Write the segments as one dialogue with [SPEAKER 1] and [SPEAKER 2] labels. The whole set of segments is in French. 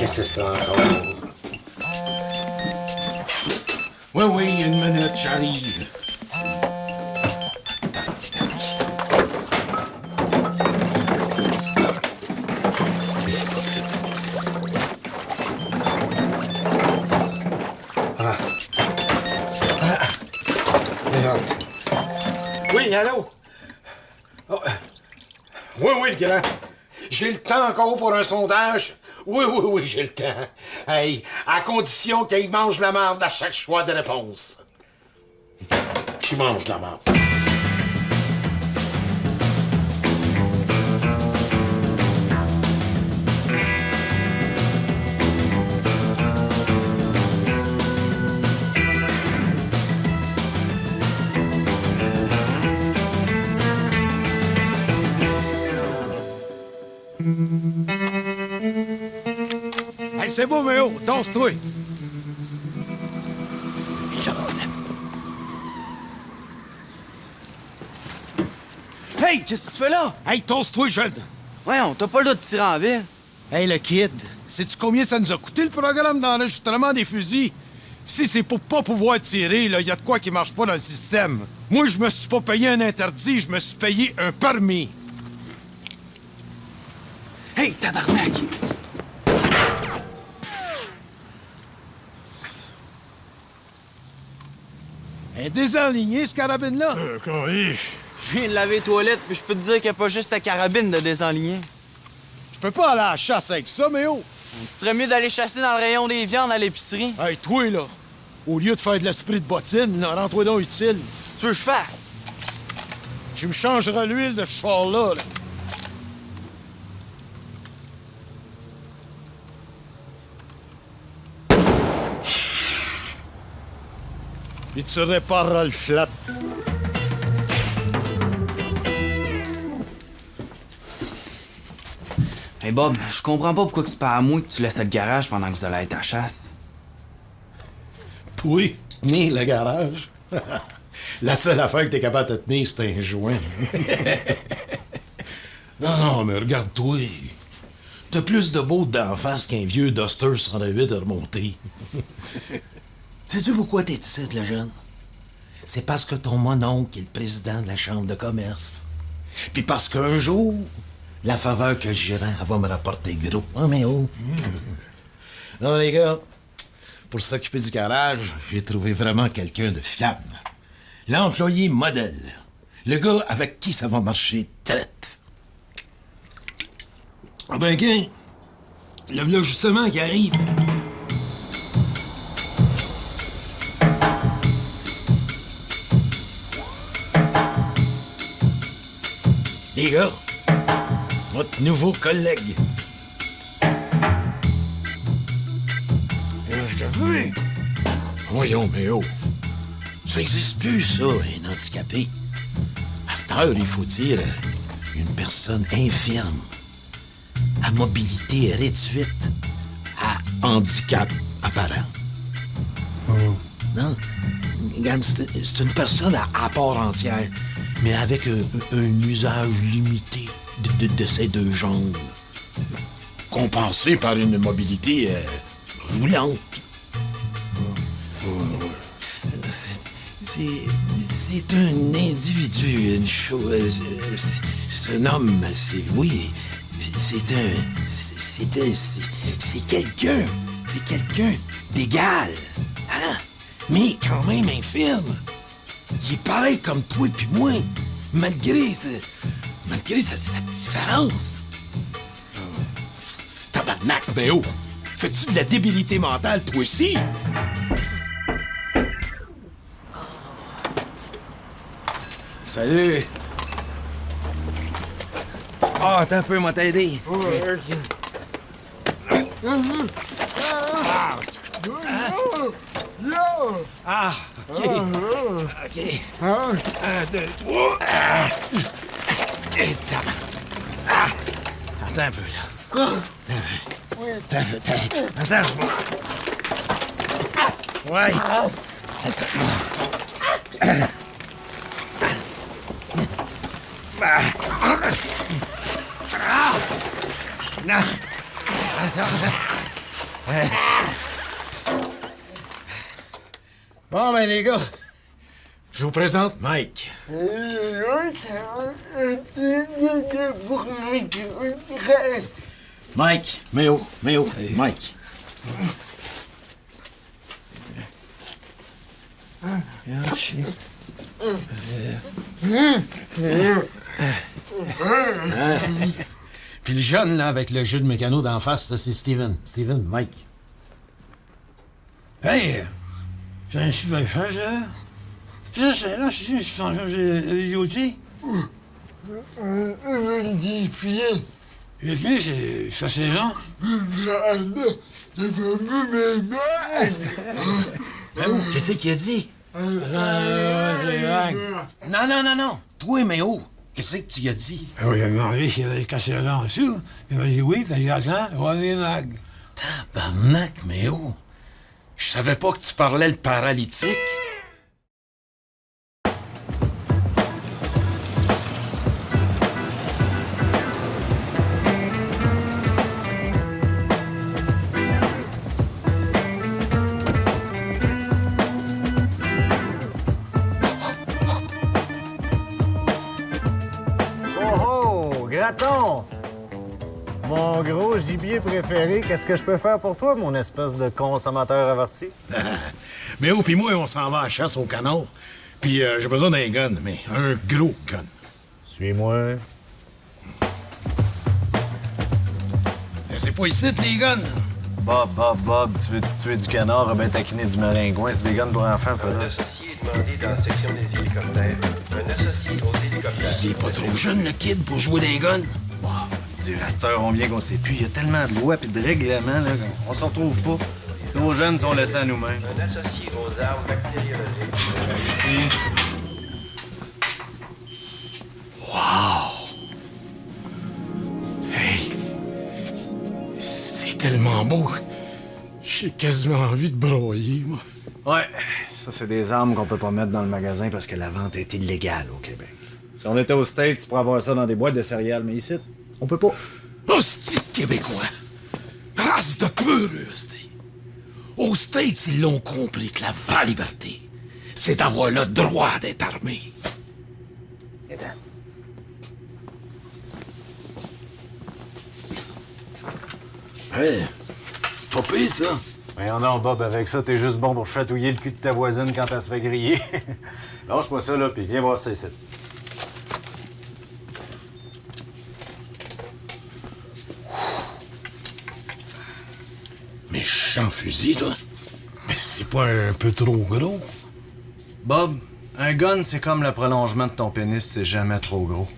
[SPEAKER 1] Qu'est-ce que c'est ça encore?
[SPEAKER 2] Oui, une minute, j'arrive.
[SPEAKER 1] Oui, allô? Oh, oui, le grand. J'ai le temps encore pour un sondage? Oui, j'ai le temps. Hey, à condition qu'il mange la merde à chaque choix de réponse. Tu manges la merde.
[SPEAKER 2] Hey, c'est beau, mais oh, danse-toi.
[SPEAKER 3] Hey, qu'est-ce que tu fais là?
[SPEAKER 2] Hey, danse-toi, jeune.
[SPEAKER 3] Ouais, on t'a pas le droit de tirer en ville.
[SPEAKER 2] Hey, le kid, sais-tu combien ça nous a coûté le programme d'enregistrement des fusils? Si c'est pour pas pouvoir tirer, là, y a de quoi qui marche pas dans le système. Moi, je me suis pas payé un interdit, je me suis payé un permis.
[SPEAKER 3] Hey, tabarnak!
[SPEAKER 2] Elle est désenlignée, ce carabine-là.
[SPEAKER 3] Je viens de laver les toilettes, puis je peux te dire qu'il n'y a pas juste ta carabine de désenligner.
[SPEAKER 2] Je peux pas aller à la chasse avec ça, mais oh!
[SPEAKER 3] Ce serait mieux d'aller chasser dans le rayon des viandes à l'épicerie.
[SPEAKER 2] Hey, toi, là, au lieu de faire de l'esprit de bottine, là, rends-toi donc utile.
[SPEAKER 3] Si tu veux que je fasse.
[SPEAKER 2] Tu me changeras l'huile de ce char-là, là. Et tu répareras le flat.
[SPEAKER 3] Hey Bob, je comprends pas pourquoi c'est pas à moi que tu laisses le garage pendant que vous allez être à chasse.
[SPEAKER 1] Toi, ni le garage. La seule affaire que t'es capable de tenir, c'est un joint. Non, mais regarde-toi. T'as plus de beau d'en face qu'un vieux Duster 108 à remonter. Sais-tu pourquoi t'es ici, le jeune? C'est parce que ton mononcle est le président de la Chambre de commerce. Puis parce qu'un jour, la faveur que je rends, elle va me rapporter gros. Oh, mais oh! Non, les gars, pour s'occuper du garage, j'ai trouvé vraiment quelqu'un de fiable. L'employé modèle. Le gars avec qui ça va marcher traite. Ah ben, qu'un? Le voilà justement qui arrive. Les gars, votre nouveau collègue. Qu'est-ce que fait? Voyons, mais oh. Ça n'existe plus, ça, un handicapé. À cette heure, il faut dire une personne infirme, à mobilité réduite, à handicap apparent. Non? Regarde, c'est une personne à part entière, mais avec un usage limité de ses deux jambes. Compensé par une mobilité roulante. C'est un individu, une chose. C'est un homme, oui. C'est quelqu'un. C'est quelqu'un d'égal. Hein? Mais quand même infirme. Il est pareil comme toi et moi, malgré sa différence. Tabarnak, ben oh! Fais-tu de la débilité mentale, toi aussi?
[SPEAKER 2] Salut. Ah, attends un peu, moi t'aider. Ah, OK. OK. Un, deux, trois. Attends un peu, là. Quoi? Attends, ouais. Non.
[SPEAKER 1] Bon, ben, les gars, je vous présente Mike. Mike, Méo, Mike. Puis le jeune, là, avec le jeu de mécano d'en face, ça, c'est Steven. Steven, Mike.
[SPEAKER 4] Hey! C'est un super fan, ça? Ça, c'est là, c'est une suspension de idiotie. Le chien, c'est... ça, c'est gens.
[SPEAKER 1] Qu'est-ce qu'il a dit? Non. Toi, Méo, qu'est-ce que tu y as dit?
[SPEAKER 4] Oui, il a demandé s'il avait cassé le dent en dessous. Il m'a dit oui, puis il a dit attends, on va aller mag.
[SPEAKER 1] Tabarnak, Méo. Je savais pas que tu parlais le paralytique.
[SPEAKER 5] Oh, graton! Mon gros gibier préféré, qu'est-ce que je peux faire pour toi, mon espèce de consommateur averti?
[SPEAKER 1] Méo pis moi, on s'en va à la chasse au canard. Puis j'ai besoin d'un gun, mais un gros gun.
[SPEAKER 5] Suis-moi.
[SPEAKER 1] Mais c'est pas ici, les guns.
[SPEAKER 5] Bob, tu veux-tu tuer du canard ou bien taquiner du maringouin? C'est des guns pour enfants, ça,
[SPEAKER 6] Un
[SPEAKER 5] là.
[SPEAKER 6] associé est demandé dans la section des hélicoptères. Un associé aux hélicoptères.
[SPEAKER 1] Il est pas trop jeune, le kid, pour jouer d'un gun.
[SPEAKER 5] Oh, Dieu, à cette heure, on vient qu'on sait plus. Il y a tellement de lois et de règlements, là, on s'en retrouve pas. Nos jeunes sont laissés à nous-mêmes.
[SPEAKER 6] Un associé aux armes bactériologiques.
[SPEAKER 5] Ici.
[SPEAKER 1] Hey! C'est tellement beau. J'ai quasiment envie de broyer, moi.
[SPEAKER 5] Ouais, ça, c'est des armes qu'on peut pas mettre dans le magasin parce que la vente est illégale au Québec. Si on était aux States, tu pourrais avoir ça dans des boîtes de céréales, mais ici, on peut pas.
[SPEAKER 1] Hostie de Québécois! Race de peur, hostie! Aux States, ils l'ont compris que la vraie liberté, c'est d'avoir le droit d'être armé.
[SPEAKER 5] Attends.
[SPEAKER 1] Hey, pas pire, ça.
[SPEAKER 5] Voyons donc, Bob, avec ça, t'es juste bon pour chatouiller le cul de ta voisine quand elle se fait griller. Lâche-moi ça, là, puis viens voir ça ici.
[SPEAKER 1] Méchant fusil, toi. Mais c'est pas un peu trop gros?
[SPEAKER 5] Bob, un gun, c'est comme le prolongement de ton pénis, c'est jamais trop gros.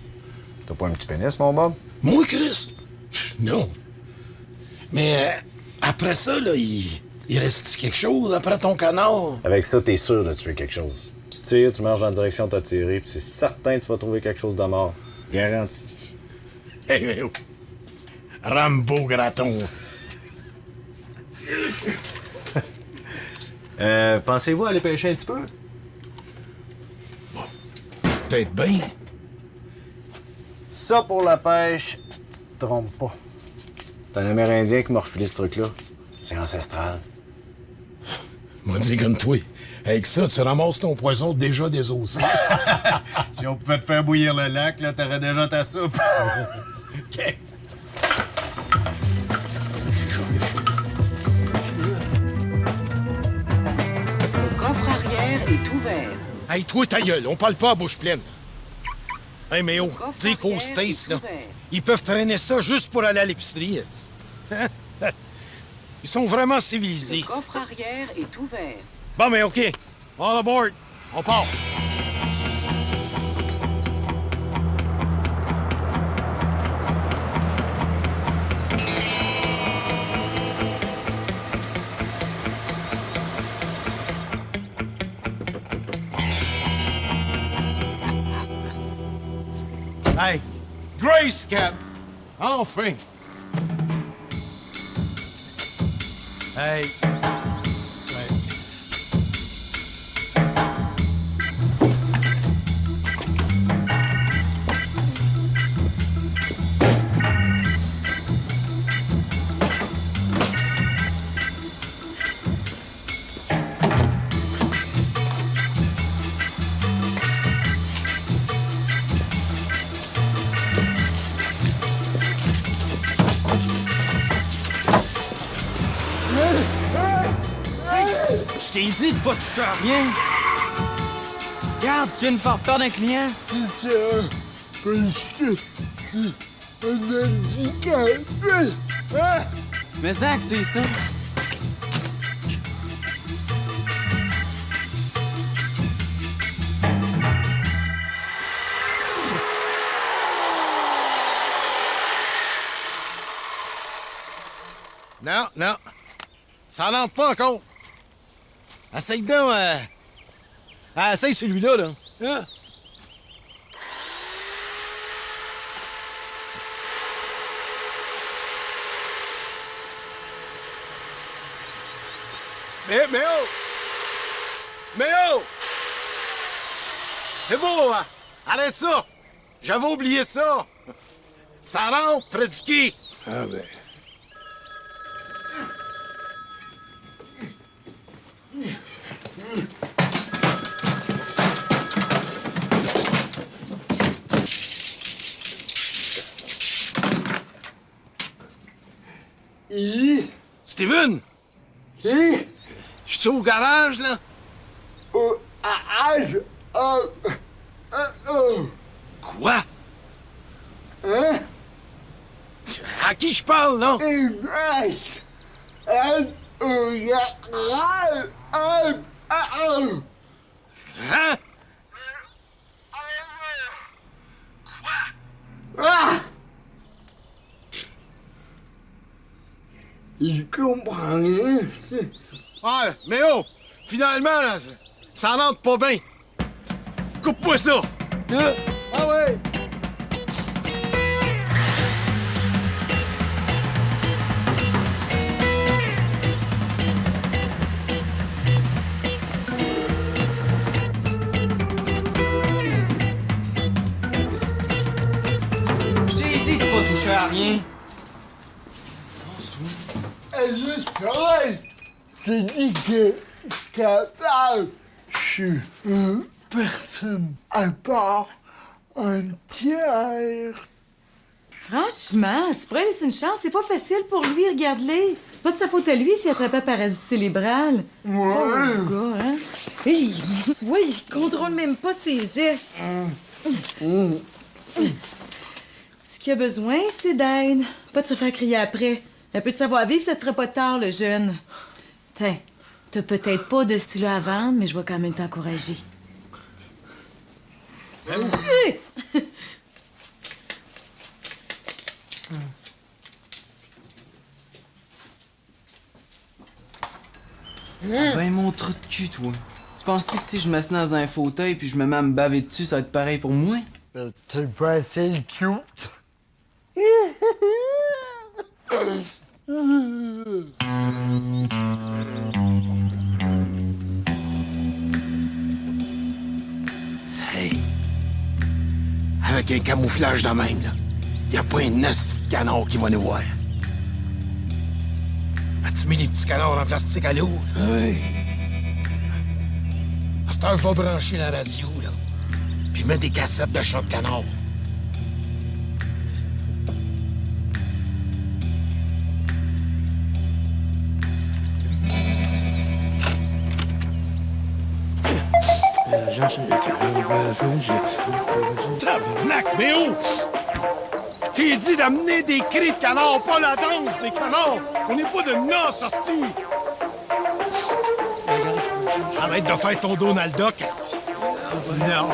[SPEAKER 5] T'as pas un petit pénis, mon Bob?
[SPEAKER 1] Moi, Chris? Non. Mais après ça, là, il reste quelque chose après ton canard?
[SPEAKER 5] Avec ça, t'es sûr de tuer quelque chose. Tu tires, tu marches dans la direction où t'as tiré, puis c'est certain que tu vas trouver quelque chose de mort. Garanti.
[SPEAKER 1] Hey, oh. Rambo Graton.
[SPEAKER 5] Pensez-vous aller pêcher un petit peu?
[SPEAKER 1] Peut-être bien.
[SPEAKER 5] Ça, pour la pêche, tu te trompes pas. C'est un Amérindien qui m'a refilé ce truc-là. C'est ancestral.
[SPEAKER 1] M'a dit comme toi. Avec ça, tu ramasses ton poison déjà désossé.
[SPEAKER 5] Si on pouvait te faire bouillir le lac, là, t'aurais déjà ta soupe.
[SPEAKER 1] OK.
[SPEAKER 7] Le coffre arrière est ouvert.
[SPEAKER 2] Hey, toi, ta gueule, on parle pas à bouche pleine. Hey, Méo,
[SPEAKER 7] coffre
[SPEAKER 2] dis qu'aux
[SPEAKER 7] arrière
[SPEAKER 2] States,
[SPEAKER 7] est
[SPEAKER 2] là,
[SPEAKER 7] ouvert.
[SPEAKER 2] ils peuvent traîner ça juste pour aller à l'épicerie. Hein? Ils sont vraiment civilisés.
[SPEAKER 7] Le coffre arrière est ouvert.
[SPEAKER 2] Bon, mais OK. All aboard. On part. Hey, Grace, Cap. Enfin. Hey. Ouais.
[SPEAKER 3] Je t'ai dit de pas toucher à rien. Regarde, tu viens de faire perdre un client.
[SPEAKER 4] C'est ça. Parce que... On a dit qu'un... Hein?
[SPEAKER 3] Mais Zach, c'est ça.
[SPEAKER 2] Non, non. Ça n'entre pas encore. Essaye donc, essaye celui-là, là.
[SPEAKER 4] Hein?
[SPEAKER 2] Mais oh! Mais oh! C'est beau, hein? Arrête ça! J'avais oublié ça! Ça rentre près du quai!
[SPEAKER 4] Ah ben...
[SPEAKER 2] Steven!
[SPEAKER 4] Si?
[SPEAKER 2] Je suis au garage, là? Quoi?
[SPEAKER 4] Hein?
[SPEAKER 2] À qui je parle, là? Hein?
[SPEAKER 4] Il comprend rien.
[SPEAKER 2] Ouais, mais oh! Finalement, là, ça rentre pas bien. Coupe-moi ça! Ah ouais!
[SPEAKER 3] Je t'ai dit de pas toucher à rien.
[SPEAKER 4] J'ai dit que capable, je suis une personne à part entière.
[SPEAKER 8] Franchement, tu pourrais laisser une chance. C'est pas facile pour lui, regarde-les. C'est pas de sa faute à lui s'il attrapait paralysie cérébrale. Pauvre gars, hein? Hey, tu vois, il contrôle même pas ses gestes. Ce qu'il a besoin, c'est d'aide. Pas de se faire crier après. Un peu de savoir-vivre, ça te ferait pas tard, le jeune. Tiens, t'as peut-être pas de stylo à vendre, mais je vais quand même t'encourager.
[SPEAKER 3] Ben, mon trou de cul, toi. Tu penses-tu que si je m'assieds dans un fauteuil puis je me mets à me baver dessus, ça va être pareil pour moi?
[SPEAKER 4] T'es pas assez cute.
[SPEAKER 2] Hey! Avec un camouflage de même, là, y a pas un asti de canard qui va nous voir. As-tu mis les petits canards en plastique à l'eau?
[SPEAKER 4] Oui.
[SPEAKER 2] À cette heure, va brancher la radio, là. Puis mets des cassettes de chant de canard. Tabarnak, mais où? T'es dit d'amener des cris de canard, pas la danse des canards. On n'est pas de noces, hostie. Arrête de faire ton Donald Duck, esti. Non.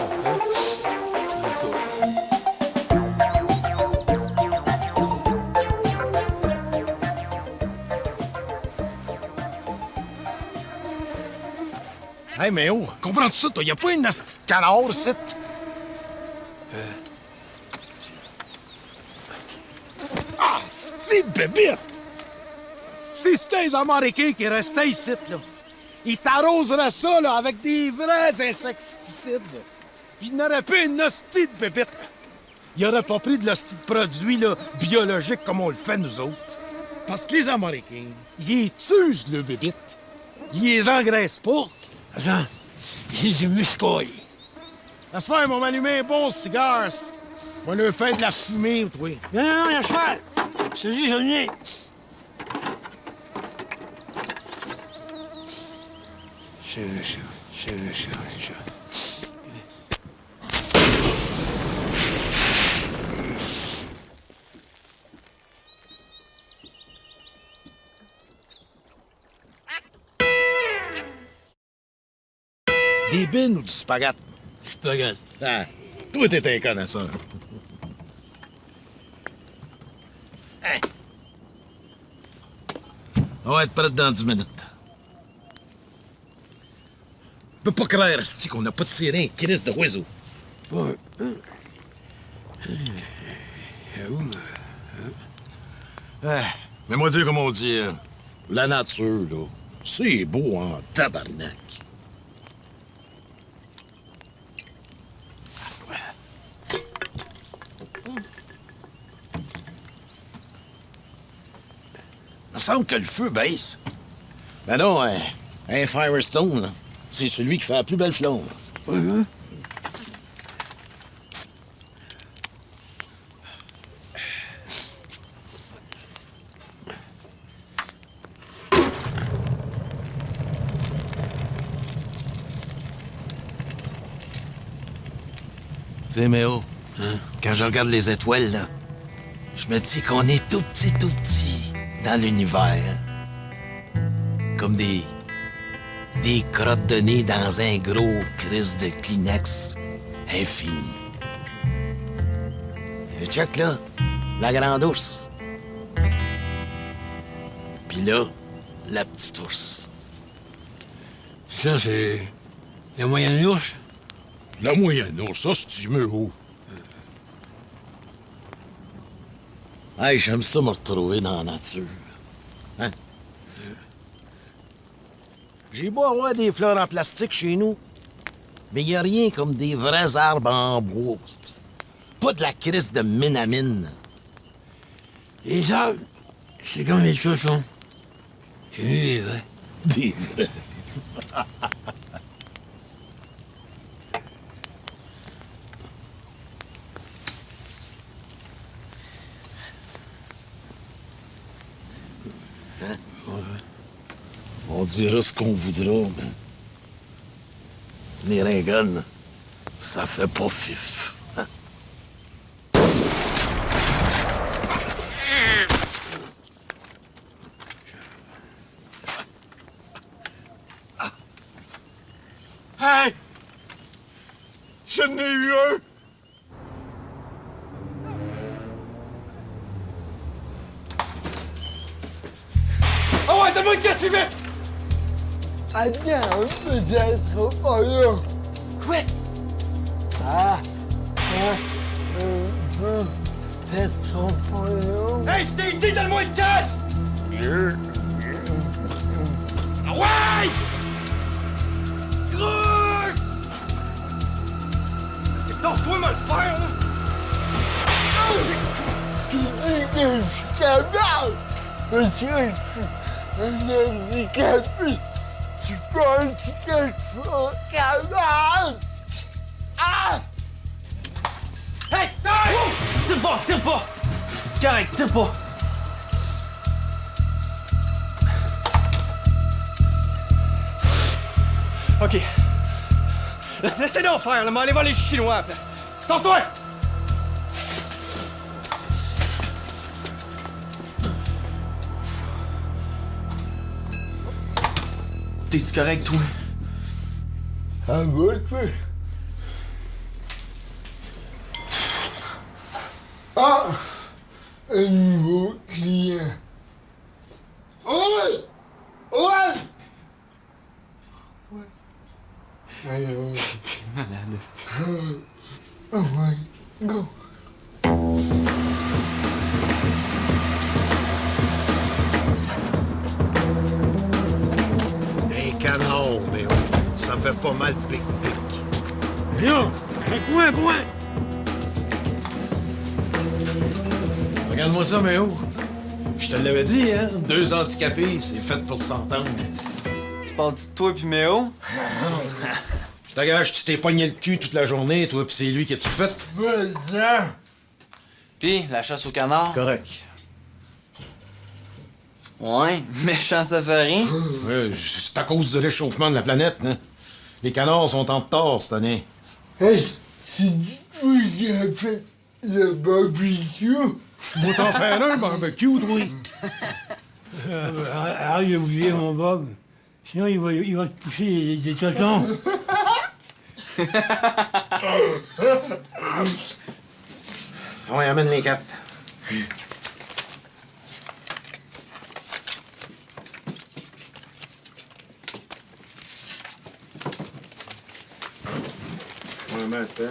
[SPEAKER 2] Hey, mais oh, comprends-tu ça, toi? Y a pas une hostie de canard, ici? Ah, c'est de bébite! C'est ces Américains qui restaient ici, là. Ils t'arroseraient ça, là, avec des vrais insecticides. Puis ils n'auraient pas une hostie de bébite. Ils n'auraient pas pris de l'hostie de produits, là, biologiques comme on le fait, nous autres. Parce que les Américains, ils usent le bébite. Ils les engraissent pas.
[SPEAKER 4] Attends, j'ai du muscoil.
[SPEAKER 2] Laisse faire, on va m'allumer un bon cigare. On va leur faire de la fumée, toi.
[SPEAKER 4] Non, laisse faire. Je te dis, j'en ai.
[SPEAKER 1] Des bines ou du spaghette?
[SPEAKER 4] Spaghette.
[SPEAKER 1] Ah, toi, t'es un connaisseur. Hein? On va être prêt dans 10 minutes. Je peux pas croire, esti, qu'on n'a pas tiré un crise de oiseau.
[SPEAKER 4] Ouais.
[SPEAKER 1] Ah, mais moi dire comme on dit, la nature, là, c'est beau en tabarnak. Il me semble que le feu baisse. Ben non, un Firestone, là, c'est celui qui fait la plus belle flamme.
[SPEAKER 4] Ouais.
[SPEAKER 1] Tu sais, Méo, quand je regarde les étoiles, là, je me dis qu'on est tout petit dans l'univers. Comme des crottes de nez dans un gros crise de Kleenex infini. Et check là, la grande ours. Puis là, la petite ours.
[SPEAKER 4] Ça, c'est la moyenne ours.
[SPEAKER 1] La moyenne ours, ça, c'est du Méo. Hey, j'aime ça me retrouver dans la nature. Hein? J'ai beau avoir des fleurs en plastique chez nous, mais y a rien comme des vrais arbres en bois. c'ti. Pas de la crise de ménamine.
[SPEAKER 4] Les arbres, c'est comme les chaussons. C'est mieux les vrais.
[SPEAKER 1] Des vrais. On dira ce qu'on voudra, mais les ringones, ça fait pas fif. Hein? Hey! Je n'ai eu un!
[SPEAKER 2] Ah ouais, donne-moi une caisse plus vite!
[SPEAKER 9] Ah bien, peut-être pas là.
[SPEAKER 2] Quoi?
[SPEAKER 9] Peut-être pas là.
[SPEAKER 2] Hey, je t'ai dit, donne-moi une caisse! Ah ouais! Grosse! Tasse-toi, me le faire, là!
[SPEAKER 9] Tu dis que je suis capable. Tu es un handicapé. Tu penses que je suis capable? Ah!
[SPEAKER 2] Hey, tire! Tire pas! C'est correct, tire pas! OK. Laissez donc faire, là, mais allez voir les Chinois à la place. Tasse-toi! T'es-tu correct, toi?
[SPEAKER 9] Un peu. Ah! Un nouveau client. Ouais! Allez, ouais.
[SPEAKER 3] T'es malade, esti.
[SPEAKER 9] Ouais, go.
[SPEAKER 1] Un canard, mais ça fait pas mal pic-pic.
[SPEAKER 4] Viens, un coin.
[SPEAKER 1] Regarde-moi ça, Méo. Je te l'avais dit, hein? 2 handicapés, c'est fait pour s'entendre.
[SPEAKER 3] Tu parles de toi pis Méo?
[SPEAKER 1] Je te gage, tu t'es pogné le cul toute la journée, toi, pis c'est lui qui a tout fait.
[SPEAKER 9] Vas-y.
[SPEAKER 3] Pis, la chasse au canard?
[SPEAKER 1] Correct.
[SPEAKER 3] Ouais, méchant safari.
[SPEAKER 1] C'est à cause du réchauffement de la planète, hein? Les canards sont en retard cette année.
[SPEAKER 9] Hey, c'est toi qui as fait le barbecue?
[SPEAKER 2] Moi, t'en faire un barbecue, toi.
[SPEAKER 4] Arrête de oublier mon Bob. Sinon, il va te pousser des totons.
[SPEAKER 1] Ouais, amène les 4. Ouais, mais attends,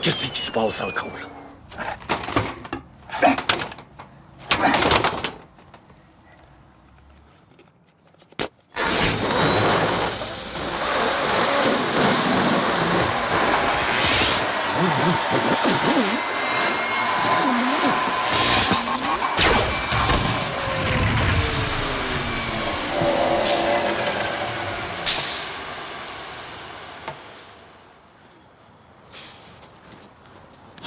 [SPEAKER 1] Qu'est-ce qui se passe encore, là?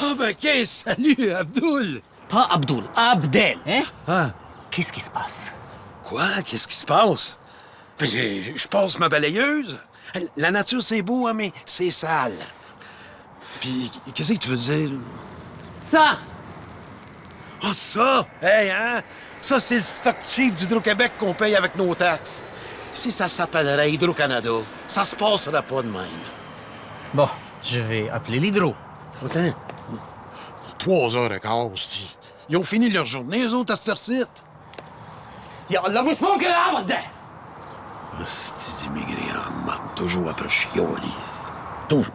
[SPEAKER 2] Ah, ben, qu'est-ce? Salut, Abdoul!
[SPEAKER 10] Pas Abdoul, Abdel.
[SPEAKER 2] Hein? Ah,
[SPEAKER 10] Qu'est-ce qui se passe?
[SPEAKER 2] quoi? Qu'est-ce qui se passe? Ben, je passe ma balayeuse. La nature, c'est beau, hein, mais c'est sale. Puis, qu'est-ce que tu veux dire?
[SPEAKER 10] Ça!
[SPEAKER 2] Ah, ça! Hey, hein? Ça, c'est le stock cheap d'Hydro-Québec qu'on paye avec nos taxes. Si ça s'appellerait Hydro-Canada, ça se passerait pas de même.
[SPEAKER 10] Bon, je vais appeler l'hydro.
[SPEAKER 2] Attends. 3h15 aussi. Ils ont fini leur journée, eux autres, à cette heure-ci.
[SPEAKER 10] يلا مش ممكن ابدا.
[SPEAKER 2] C'est d'immigré en marde, toujours après chialis. Toujours.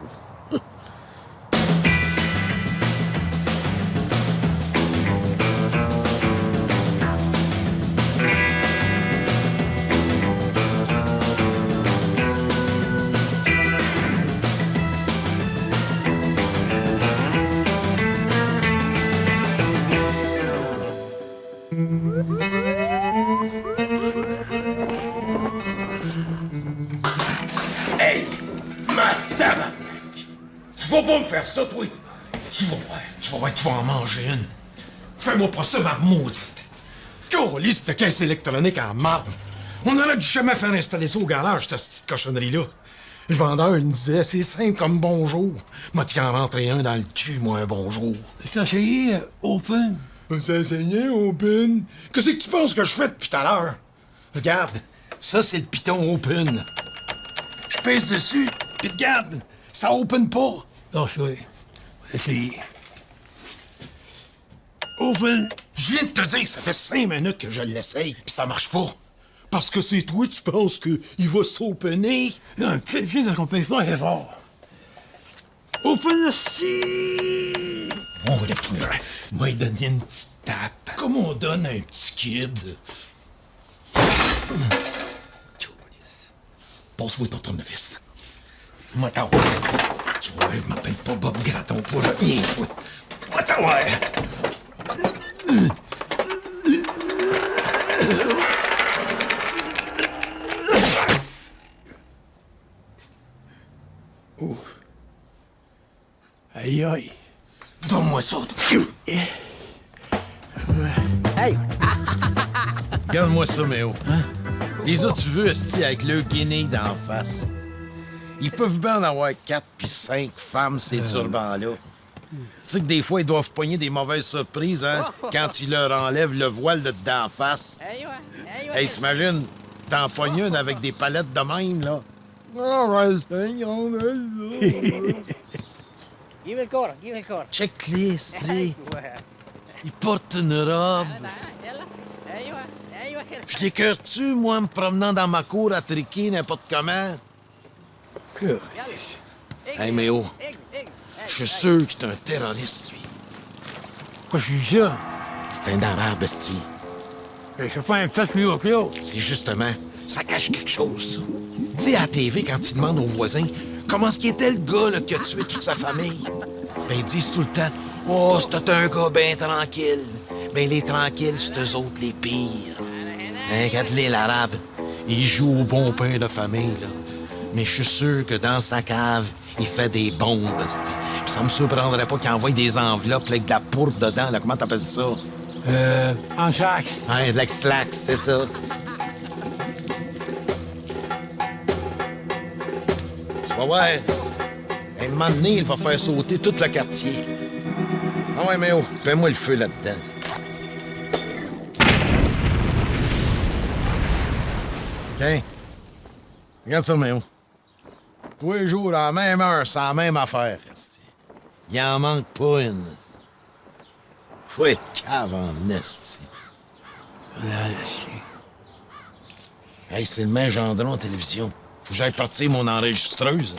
[SPEAKER 1] Hey! Ma tabarnak! Tu vas pas me faire ça, toi? Tu vas voir, tu vas en manger une. Fais-moi pas ça, ma maudite!
[SPEAKER 2] Câlisse de caisse électronique en marde. On aurait dû jamais faire installer ça au garage, cette petite cochonnerie-là. Le vendeur, il me disait, c'est simple comme bonjour. Moi, tu en rentrer un dans le cul, moi, un bonjour.
[SPEAKER 4] C'est essayé open.
[SPEAKER 2] On s'est essayé, open. Qu'est-ce que tu penses que je fais depuis tout à l'heure? Regarde, ça, c'est le piton open. Je pèse dessus, puis regarde, ça open pas.
[SPEAKER 4] Non, c'est vrai. Essayez. Open.
[SPEAKER 2] Je viens de te dire que ça fait 5 minutes que je l'essaye, puis ça marche pas. Parce que c'est toi, tu penses qu'il va s'opener?
[SPEAKER 4] Non, tu sais qu'on pèse pas assez fort. Open aussi.
[SPEAKER 1] On va moi donner une petite tape, comme on donne à un petit kid. Passe-moi ton tournevis. Moi, t'en tu vois, je m'appelle pas Bob Gratton pour rien, toi. Moi, t'en
[SPEAKER 2] Oh. Aïe, aïe.
[SPEAKER 1] Donne-moi ça,
[SPEAKER 10] Hey!
[SPEAKER 2] Regarde-moi ça, Méo. Les autres, tu veux, esti, avec le guinée d'en face. Ils peuvent bien en avoir 4 puis 5 femmes, ces turbans-là. Tu sais que des fois, ils doivent pogner des mauvaises surprises, hein, quand ils leur enlèvent le voile de d'en face. Hey, t'imagines, t'en pognes une avec des palettes de même, là?
[SPEAKER 10] Give it corps, give it corps.
[SPEAKER 1] Check-les, esti. Ils portent une robe. Je l'écœure-tu, moi, en me promenant dans ma cour à triquer n'importe comment? Hey, Méo, je suis sûr que c'est un terroriste, lui.
[SPEAKER 4] Pourquoi je suis ça?
[SPEAKER 1] C'est un arabe, esti.
[SPEAKER 4] Je suis pas un fesse plus haut que l'autre.
[SPEAKER 1] C'est justement, ça cache quelque chose, ça. Tu sais, à la TV, quand ils demandent aux voisins comment est-ce qu'il était le gars là, qui a tué toute sa famille, ben ils disent tout le temps « Oh, c'était un gars bien tranquille. » Ben les tranquilles, c'est eux autres les pires. Hein, regarde-les, l'arabe. Il joue au bon père de famille, là. Mais je suis sûr que dans sa cave, il fait des bombes, esti. Puis ça me surprendrait pas qu'il envoie des enveloppes avec de la pourpre dedans, là. Comment t'appelles ça?
[SPEAKER 4] En sac.
[SPEAKER 1] Hein, de l'ex-lax, c'est ça. Tu vas voir, à un moment donné, il va faire sauter tout le quartier. Ah ouais, mais oh, fais-moi le feu là-dedans. Tiens, regarde ça, Méo. Tous les jours, à la même heure, c'est la même affaire. esti. Il en manque pas une. esti. Faut être cave en esti. Hey, c'est le même Gendron en télévision. Faut que j'aille partir mon enregistreuse.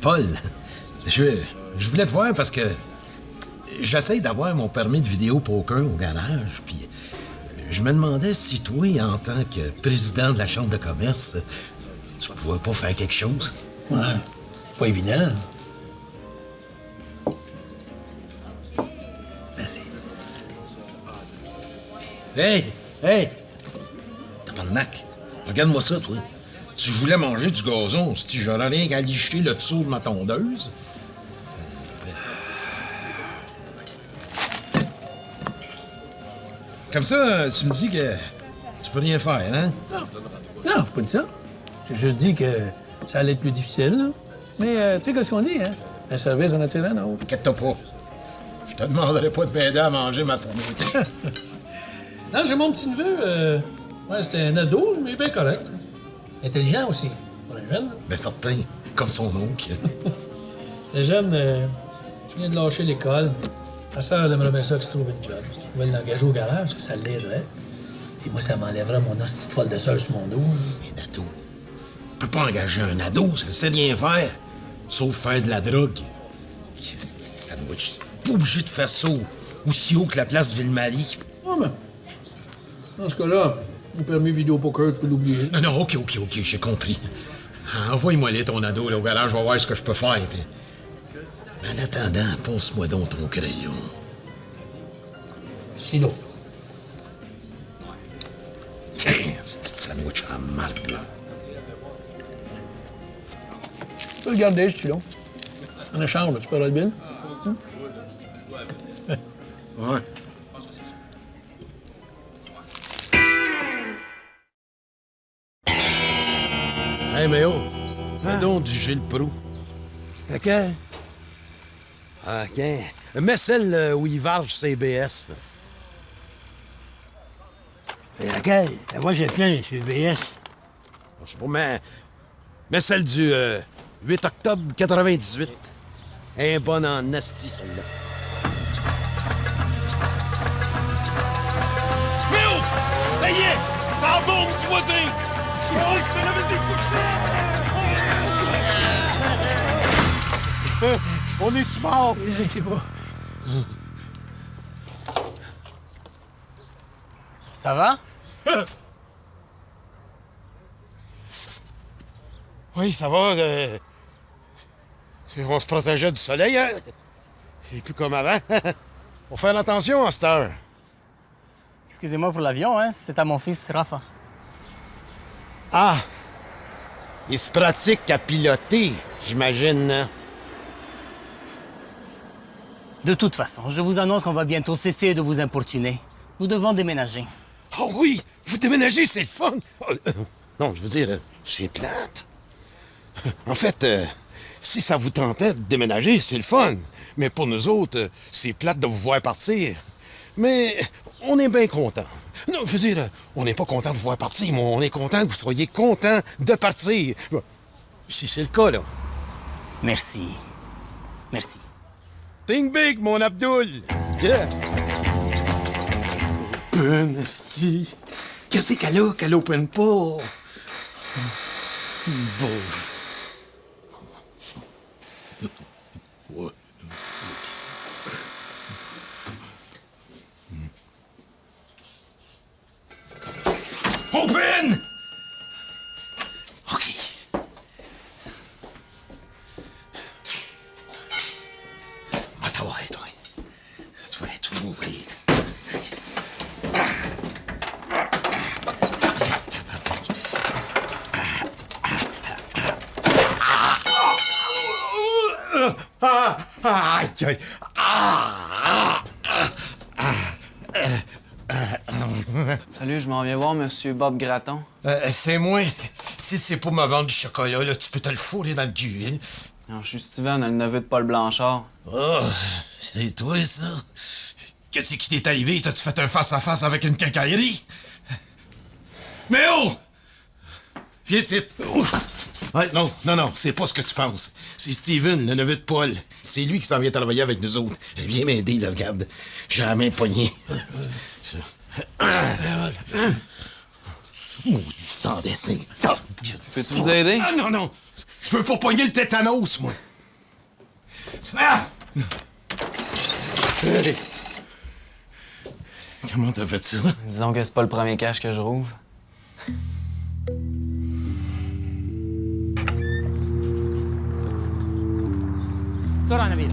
[SPEAKER 1] Paul, je voulais te voir parce que j'essaye d'avoir mon permis de vidéo poker au garage, puis je me demandais si toi, en tant que président de la Chambre de commerce, tu pouvais pas faire quelque chose.
[SPEAKER 4] Ouais, pas évident. Merci.
[SPEAKER 1] Hey! Tabarnak! Regarde-moi ça, toi. Si je voulais manger du gazon, si j'aurais rien qu'à licher le dessous de ma tondeuse. Comme ça, tu me dis que tu peux rien faire, hein?
[SPEAKER 4] Non, j'ai pas dit ça. J'ai juste dit que ça allait être plus difficile, là. Mais tu sais ce qu'on dit, hein? Un service en attire un autre.
[SPEAKER 1] Inquiète-toi pas. Je te demanderai pas de m'aider à manger ma sandwich.
[SPEAKER 4] Non, j'ai mon petit neveu. Ouais, c'était un ado, mais bien correct. Intelligent aussi, pour un jeune.
[SPEAKER 1] Ben certain, comme son oncle.
[SPEAKER 4] Le jeune vient de lâcher l'école. Ma sœur, elle aimerait bien ça qu'il se trouve une job. Je pouvais l'engager au garage, ça l'aiderait. Et moi, ça m'enlèverait mon hostie de folle de sœur sur mon dos.
[SPEAKER 1] Un ado. On peut pas engager un ado, ça sait rien faire. Sauf faire de la drogue. Sandwich. Pas obligé de faire ça aussi haut que la place de Ville-Marie.
[SPEAKER 4] Ah, mais dans ce cas-là, le permis vidéo poker, tu peux l'oublier.
[SPEAKER 1] Non, OK, j'ai compris. Envoie-moi là ton ado là, au garage, je vais voir ce que je peux faire. Puis... Mais en attendant, passe-moi donc ton crayon.
[SPEAKER 4] Sinon.
[SPEAKER 1] Tiens, ce petit sandwich en marde, là.
[SPEAKER 4] Tu peux le garder, ce stylo. En échange, tu paieras le bill.
[SPEAKER 1] Ouais. Hey, Méo, mets donc du Gilles Proulx.
[SPEAKER 4] Laquelle?
[SPEAKER 1] Ah, OK. Mets celle où il varge CBS.
[SPEAKER 4] Laquelle? La voix, j'ai plein, c'est BS.
[SPEAKER 1] Je sais pas, mais celle du 8 octobre 98. Elle est bonne en asti, celle-là.
[SPEAKER 2] Méo! Ça y est! Ça bombe du voisin! Oh, je te l'avais dit! On est-tu mort?
[SPEAKER 4] C'est pas.
[SPEAKER 11] Ça va?
[SPEAKER 2] Oui, ça va. On se protégeait du soleil, hein? C'est plus comme avant. Faut faire attention à cette heure.
[SPEAKER 11] Excusez-moi pour l'avion, hein? C'est à mon fils, Rafa.
[SPEAKER 2] Ah! Il se pratique à piloter, j'imagine. Hein?
[SPEAKER 11] De toute façon, je vous annonce qu'on va bientôt cesser de vous importuner. Nous devons déménager.
[SPEAKER 2] Oh oui! Vous déménagez, c'est le fun! Oh, non, je veux dire, c'est plate. En fait, si ça vous tentait de déménager, c'est le fun. Mais pour nous autres, c'est plate de vous voir partir. Mais on est bien contents. Non, je veux dire, on n'est pas content de vous voir partir, mais on est content que vous soyez content de partir. Si c'est le cas, là.
[SPEAKER 11] Merci. Merci.
[SPEAKER 2] Think big, mon Abdoul! Yeah! Open, esti. Qu'est-ce qu'elle open pas? Bon. Ouais. Open! OK. Va t'avoir, toi. Tu vas tout ouvrir.
[SPEAKER 3] Salut, je m'en viens voir Monsieur Bob Gratton.
[SPEAKER 2] C'est moi. Si c'est pour me vendre du chocolat, là, tu peux te le fourrer dans le cul, hein?
[SPEAKER 3] Non, je suis Steven, le neveu de Paul Blanchard.
[SPEAKER 2] Oh, c'est toi, ça? Qu'est-ce qui t'est arrivé? T'as-tu fait un face-à-face avec une quincaillerie? Mais oh! Viens ici. Oh. Ouais, non, c'est pas ce que tu penses. C'est Steven, le neveu de Paul. C'est lui qui s'en vient travailler avec nous autres. Viens m'aider, là, regarde. J'ai la main poignée. Maudit sans dessin.
[SPEAKER 3] Peux-tu vous aider?
[SPEAKER 2] Ah, non. Je veux pas pogner le tétanos, moi. Ah! Hey. Comment t'as fait ça?
[SPEAKER 3] Disons que c'est pas le premier cache que je rouvre.
[SPEAKER 10] بسرعة نبيل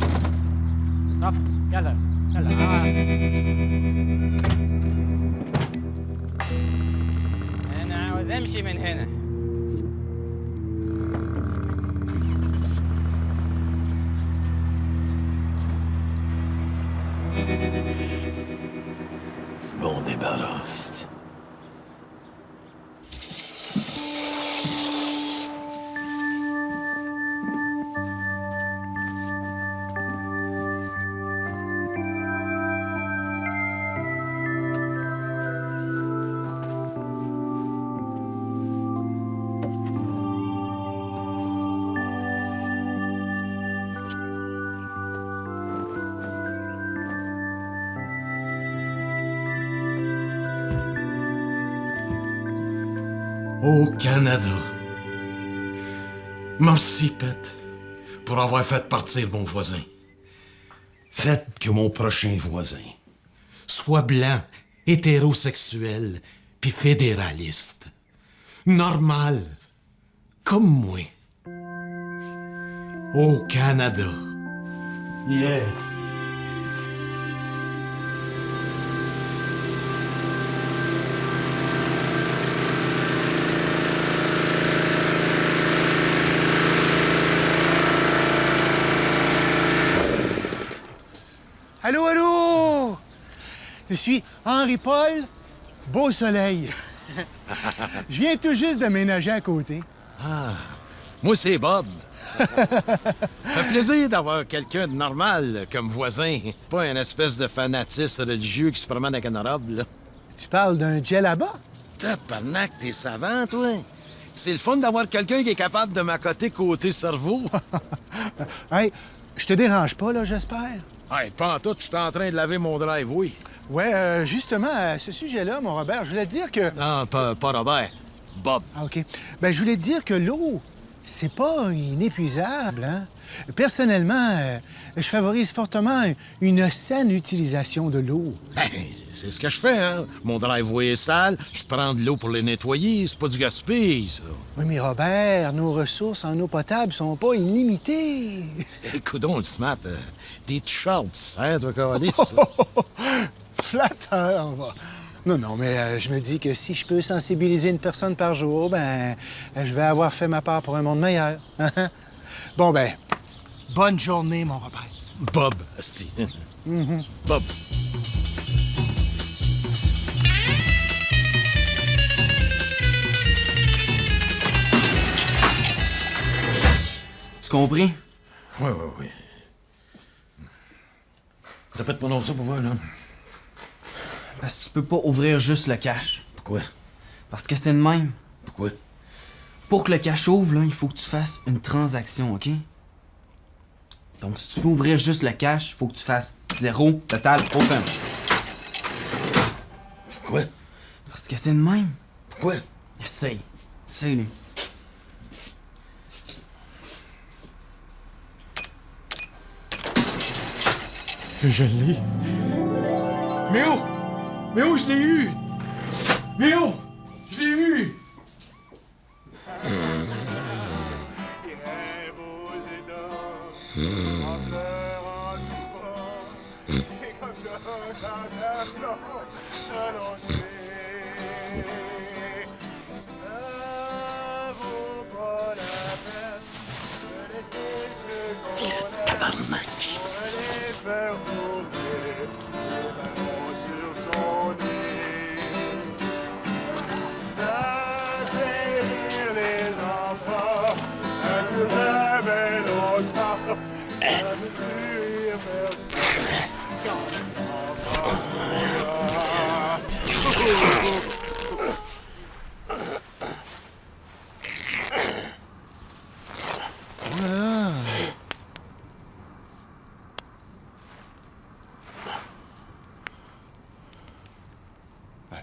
[SPEAKER 10] رافع يلا أنا عاوز أمشي من هنا
[SPEAKER 1] Bon débarrasse.
[SPEAKER 2] Au Canada. Merci, Pet, pour avoir fait partir mon voisin. Faites que mon prochain voisin soit blanc, hétérosexuel, puis fédéraliste. Normal, comme moi. Au Canada. Yeah.
[SPEAKER 12] Allô, allô! Je suis Henri-Paul Beausoleil. Je viens tout juste de ménager à côté.
[SPEAKER 2] Ah, moi, c'est Bob. Ça fait plaisir d'avoir quelqu'un de normal comme voisin. Pas une espèce de fanatisme religieux qui se promène avec une robe, là.
[SPEAKER 12] Tu parles d'un djellaba?
[SPEAKER 2] Tabarnak, t'es savant, toi. C'est le fun d'avoir quelqu'un qui est capable de m'accoter côté cerveau.
[SPEAKER 12] Hey, je te dérange pas, là, j'espère?
[SPEAKER 2] Hey, pas en tout, je suis en train de laver mon drive, oui.
[SPEAKER 12] Ouais, justement, à ce sujet-là, mon Robert, je voulais te dire que...
[SPEAKER 2] Non, pas Robert. Bob.
[SPEAKER 12] Ah, OK. Ben, je voulais te dire que l'eau c'est pas inépuisable, hein? Personnellement, je favorise fortement une saine utilisation de l'eau.
[SPEAKER 1] Ben, c'est ce que je fais, hein. Mon driveway est sale, je prends de l'eau pour les nettoyer, c'est pas du gaspillage, ça.
[SPEAKER 12] Oui, mais Robert, nos ressources en eau potable sont pas illimitées.
[SPEAKER 1] Coudon, le smart, t'es shorts, hein, toi, Cordis?
[SPEAKER 12] Flatteur, va. Non, mais je me dis que si je peux sensibiliser une personne par jour, ben, je vais avoir fait ma part pour un monde meilleur. Bon, ben, bonne journée, mon Robert.
[SPEAKER 1] Bob, asti. Bob.
[SPEAKER 3] Tu compris?
[SPEAKER 1] Oui. Répète pas non ça pour voir, là.
[SPEAKER 3] Parce que tu peux pas ouvrir juste le cache.
[SPEAKER 1] Pourquoi?
[SPEAKER 3] Parce que c'est le même.
[SPEAKER 1] Pourquoi?
[SPEAKER 3] Pour que le cache ouvre, là, il faut que tu fasses une transaction, OK? Donc, si tu veux ouvrir juste le cache, il faut que tu fasses 0, total, open.
[SPEAKER 1] Pourquoi?
[SPEAKER 3] Parce que c'est le même.
[SPEAKER 1] Pourquoi?
[SPEAKER 3] Essaye. Essaye-le.
[SPEAKER 2] Je l'ai. Mais oh! Mais oh, je l'ai eu! Mais oh! Je l'ai eu!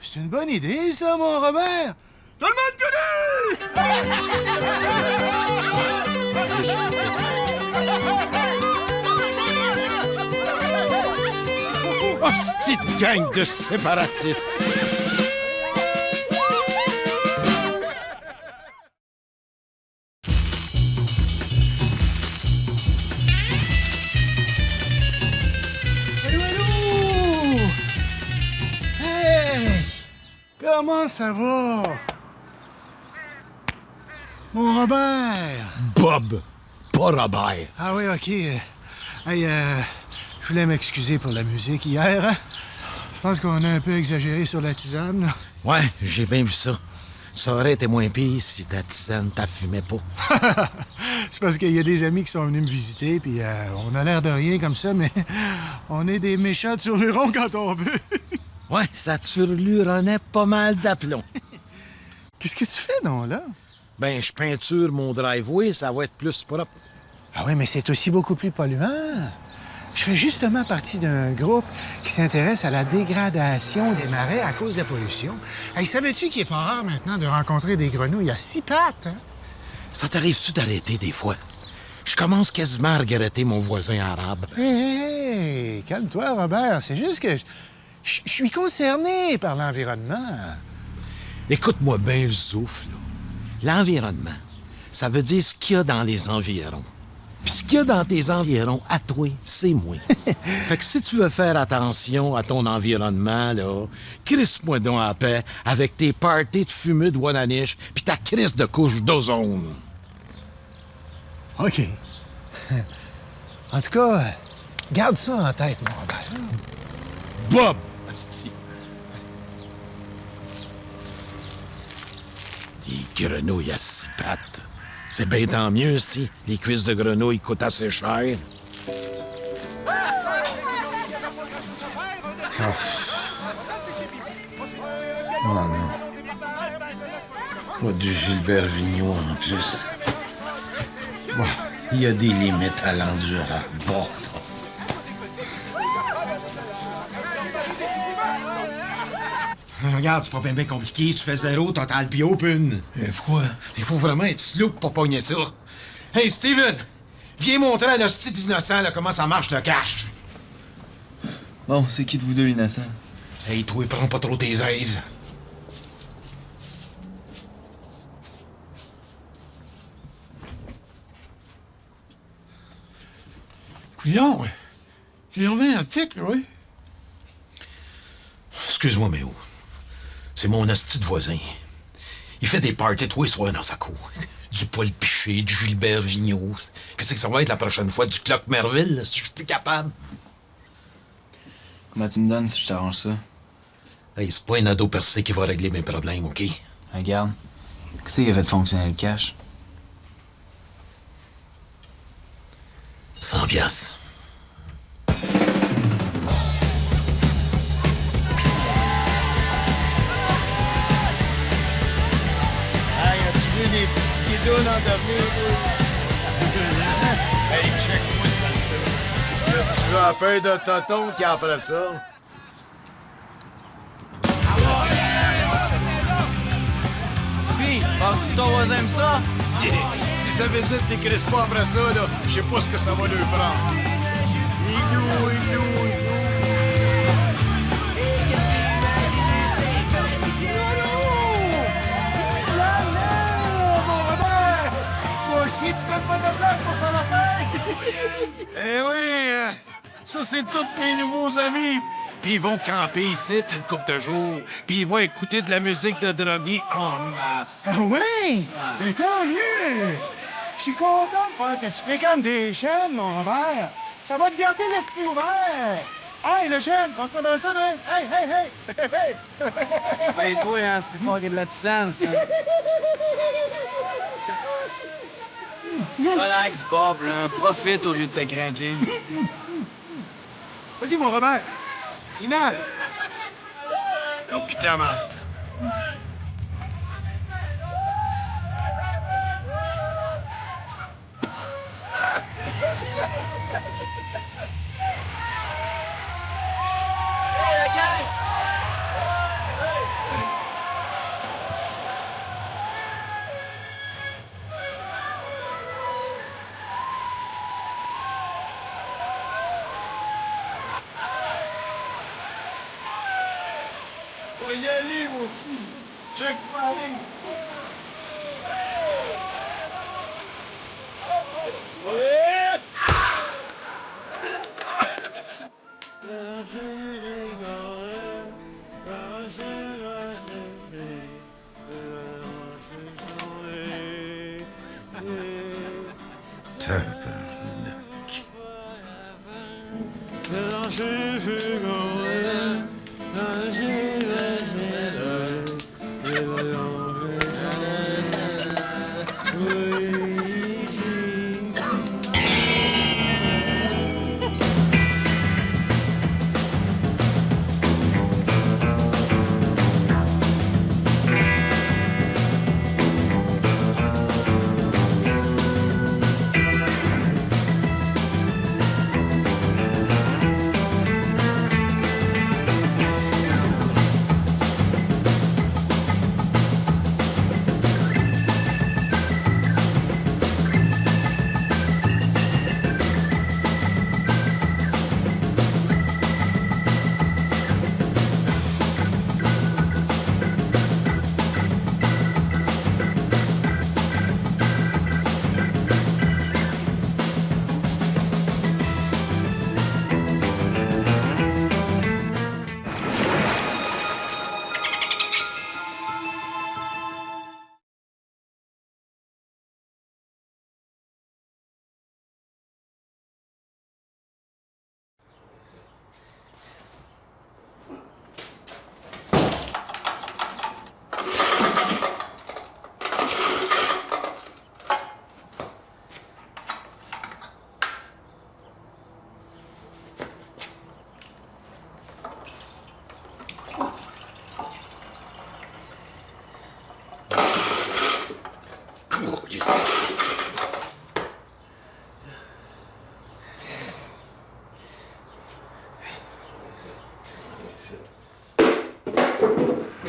[SPEAKER 12] C'est une bonne idée, ça, mon Robert! Tout le monde connaît!
[SPEAKER 2] Hostie de gang de séparatistes!
[SPEAKER 12] Comment ça va? Mon Robert!
[SPEAKER 1] Bob, pas Robert.
[SPEAKER 12] Ah oui, OK. Hey, je voulais m'excuser pour la musique hier, hein? Je pense qu'on a un peu exagéré sur la tisane, là.
[SPEAKER 1] Ouais, j'ai bien vu ça. Ça aurait été moins pire si ta tisane t'affumait pas.
[SPEAKER 12] C'est parce qu'il y a des amis qui sont venus me visiter, puis on a l'air de rien comme ça, mais on est des méchants turlurons quand on veut.
[SPEAKER 1] Ouais, ça turluronnait pas mal d'aplomb.
[SPEAKER 12] Qu'est-ce que tu fais, non, là?
[SPEAKER 1] Ben, je peinture mon driveway, ça va être plus propre.
[SPEAKER 12] Ah oui, mais c'est aussi beaucoup plus polluant. Je fais justement partie d'un groupe qui s'intéresse à la dégradation des marais à cause de la pollution. Hey, savais-tu qu'il est pas rare maintenant de rencontrer des grenouilles à 6 pattes, hein?
[SPEAKER 1] Ça t'arrive-tu d'arrêter des fois? Je commence quasiment à regretter mon voisin arabe.
[SPEAKER 12] Hey, calme-toi, Robert. C'est juste que je suis concerné par l'environnement.
[SPEAKER 1] Écoute-moi bien le souffle, là. L'environnement, ça veut dire ce qu'il y a dans les environs. Puis ce qu'il y a dans tes environs, à toi, c'est moi. Fait que si tu veux faire attention à ton environnement, là, crisse-moi donc en paix avec tes parties de fumée de Wananiche puis ta crisse de couche d'ozone.
[SPEAKER 12] OK. En tout cas, garde ça en tête, mon Robert.
[SPEAKER 1] Bob! Asti. Les grenouilles à 6 pattes. C'est bien tant mieux, si les cuisses de grenouilles coûtent assez cher.
[SPEAKER 9] Oh non. Pas du Gilbert Vigneault en plus. Bon, il y a des limites à l'endurance. Bon.
[SPEAKER 2] Regarde, c'est pas bien compliqué. Tu fais 0, total, puis open.
[SPEAKER 1] Pourquoi?
[SPEAKER 2] Il faut vraiment être sloop pour pogner ça. Hey, Steven! Viens montrer à l'hostie d'innocent là, comment ça marche le cash.
[SPEAKER 3] Bon, c'est qui de vous deux l'innocent?
[SPEAKER 2] Hey, toi, prends pas trop tes aises.
[SPEAKER 12] Couillon, tu reviens à tic, oui?
[SPEAKER 1] Excuse-moi, Méo. C'est mon hostie de voisin. Il fait des parties tous les soirs dans sa cour. Du Paul Piché, du Gilbert Vigneault. Qu'est-ce que ça va être la prochaine fois? Du Clock Merville, si je suis plus capable?
[SPEAKER 3] Comment tu me donnes si je t'arrange ça?
[SPEAKER 1] Hey, c'est pas un ado percé qui va régler mes problèmes, OK?
[SPEAKER 3] Regarde. Qu'est-ce qui a fait fonctionner le cash?
[SPEAKER 1] 100 piastres.
[SPEAKER 2] Hey, as-tu vu les petites guidounes en devenir, toi? Hey, check-moi ça. Là, tu veux un peu de tonton qui après ça?
[SPEAKER 3] Puis, penses-tu que ton voisin aime ça?
[SPEAKER 2] Si ça visite t'écris pas après ça, là, je sais pas ce que ça va lui prendre. Ignou, ignou, ignou. Toi aussi, tu donnes pas de place pour faire l'affaire? Eh oui, ça, c'est tous mes nouveaux amis. Puis ils vont camper ici une couple de jours. Puis ils vont écouter de la musique de drogués en masse.
[SPEAKER 12] Ah oui? Mais tant mieux! Je suis content de voir que tu fréquentes des jeunes, mon Robert. Ça va te garder l'esprit ouvert. Hey, le jeune, on se met dans ça, hein? Hey, hey, hey! Hey, hey!
[SPEAKER 10] Hey, toi, hein, c'est plus fort que de la tissane, ça. Relax, Bob, là. Profite au lieu de te craquer.
[SPEAKER 12] Vas-y, mon Robert. Inhale.
[SPEAKER 2] Oh, putain, man. Faut y aller, moi aussi. Check moi aller.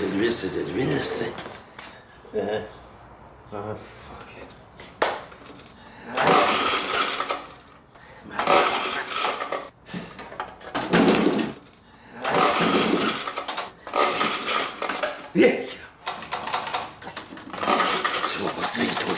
[SPEAKER 9] de l'huile, c'est de l'huile, c'est...
[SPEAKER 1] Ah, fuck.
[SPEAKER 9] Yeah. Tu vas pas tirer, toi.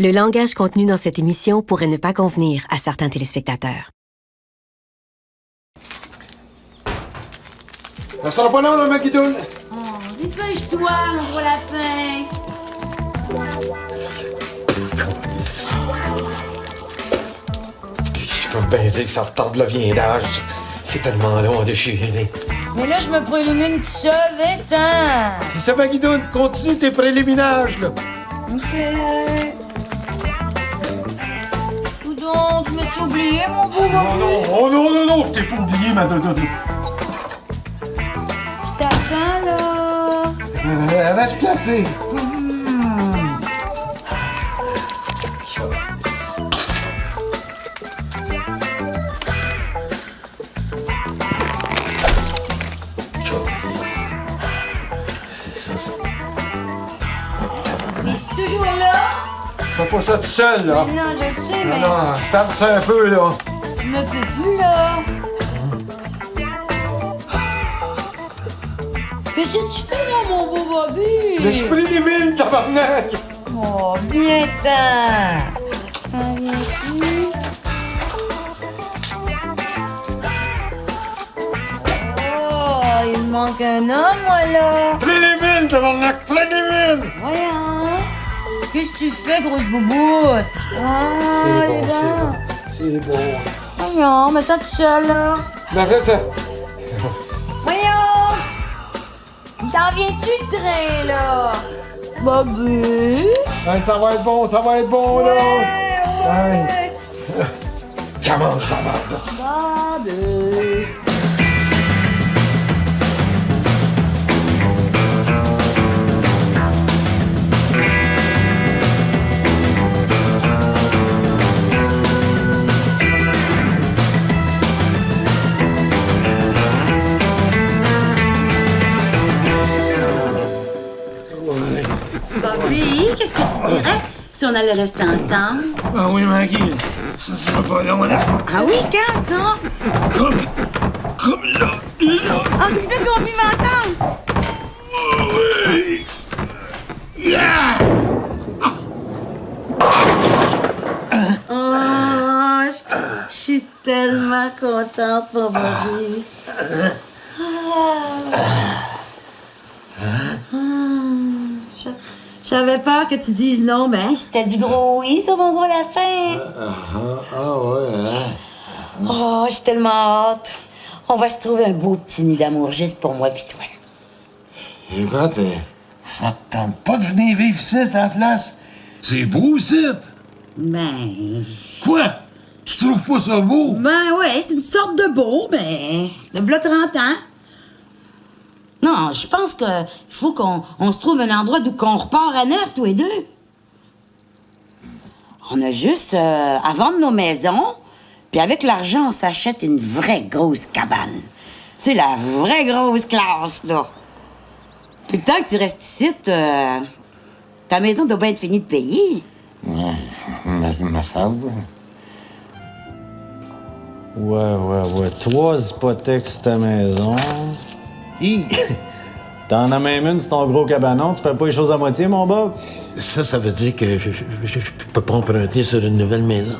[SPEAKER 13] Le langage contenu dans cette émission pourrait ne pas convenir à certains téléspectateurs.
[SPEAKER 2] Ça sera pas long, là, ma guidoune.
[SPEAKER 14] Oh, dépêche-toi, mon gros lapin.
[SPEAKER 1] Ils peuvent bien dire que ça retarde le viandage. C'est tellement long à déchirer.
[SPEAKER 14] Mais là, je me prélimine tout seul, vite-t'en.
[SPEAKER 2] Si ça va, guidoune, continue tes préliminages, là.
[SPEAKER 14] OK. Coudon, tu m'as-tu oublié, mon beau bébé?
[SPEAKER 2] Non, je t'ai pas oublié, ma dodo.
[SPEAKER 14] Je t'attends, là.
[SPEAKER 2] Elle va se placer.
[SPEAKER 14] Toujours là?
[SPEAKER 2] Fais pas ça tout seul, là.
[SPEAKER 14] Mais non, je sais, mais...
[SPEAKER 2] Non, tape ça un peu, là.
[SPEAKER 14] Je me peux plus, là. Qu'est-ce que tu fais, là, mon beau Bobby?
[SPEAKER 2] Mais je prélimine, tabarnak.
[SPEAKER 14] Oh, viens-t'en. Viens-tu? Oh, il me manque un homme, moi, là.
[SPEAKER 2] Prélimine, tabarnak, prélimine.
[SPEAKER 14] Voyons. Qu'est-ce que tu fais, grosse bouboute? Ah,
[SPEAKER 2] C'est bon.
[SPEAKER 14] Voyons, mais ça tout seul, là.
[SPEAKER 2] Mais fais ça.
[SPEAKER 14] Voyons! Il s'en vient-tu, le train, là? Bobby?
[SPEAKER 2] Hey, ça va être bon, là.
[SPEAKER 14] Ouais.
[SPEAKER 1] Ça mange, ça mange.
[SPEAKER 14] Bobby.
[SPEAKER 15] Bobby, qu'est-ce que tu dirais si on allait rester ensemble?
[SPEAKER 2] Ah oui, Maggie. Ça sera pas long, là.
[SPEAKER 15] Ah oui, quand ça?
[SPEAKER 2] Comme là.
[SPEAKER 15] Ah, tu veux qu'on vive ensemble?
[SPEAKER 2] Oui. Yeah!
[SPEAKER 15] Oh, je suis tellement contente pour Bobby. J'avais peur que tu dises non, mais hein, c'était du gros oui sur mon gros lapin. Oh, j'ai tellement hâte. On va se trouver un beau petit nid d'amour juste pour moi pis toi.
[SPEAKER 9] Écoute, ça te tente pas de venir vivre ici à ta place? C'est beau ici.
[SPEAKER 15] Ben...
[SPEAKER 9] Quoi? Tu trouves pas ça beau?
[SPEAKER 15] Ben ouais, c'est une sorte de beau, mais... de v'là 30 ans. Non, je pense qu'il faut qu'on se trouve un endroit d'où qu'on repart à neuf, tous les deux. On a juste à vendre nos maisons, puis avec l'argent, on s'achète une vraie grosse cabane. Tu sais, la vraie grosse classe, là. Puis le temps que tu restes ici, ta maison doit bien être finie de payer.
[SPEAKER 9] Ouais, ma semble.
[SPEAKER 5] Ouais. 3 hypothèques sur ta maison. T'en as même une sur ton gros cabanon, tu fais pas les choses à moitié, mon Bob?
[SPEAKER 1] Ça veut dire que je peux pas emprunter sur une nouvelle maison.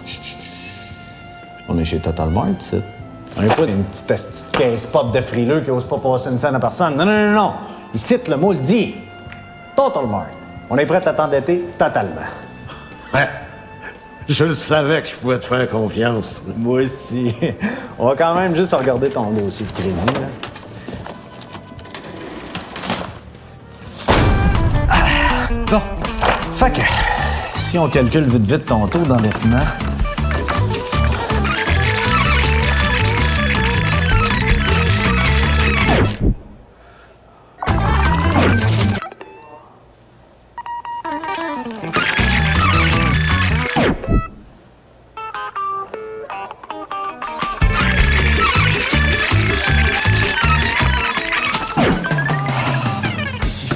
[SPEAKER 5] On est chez Total Mart, ici. On n'est pas une petite caisse pop de frileux qui ose pas passer une scène à personne. Non. Ici, le mot le dit. Total Mart. On est prêt à t'endetter totalement.
[SPEAKER 1] Ouais. Je le savais que je pouvais te faire confiance.
[SPEAKER 5] Moi aussi. On va quand même juste regarder ton dossier de crédit, là. Bon. Fait que, si on calcule vite ton taux d'endettement...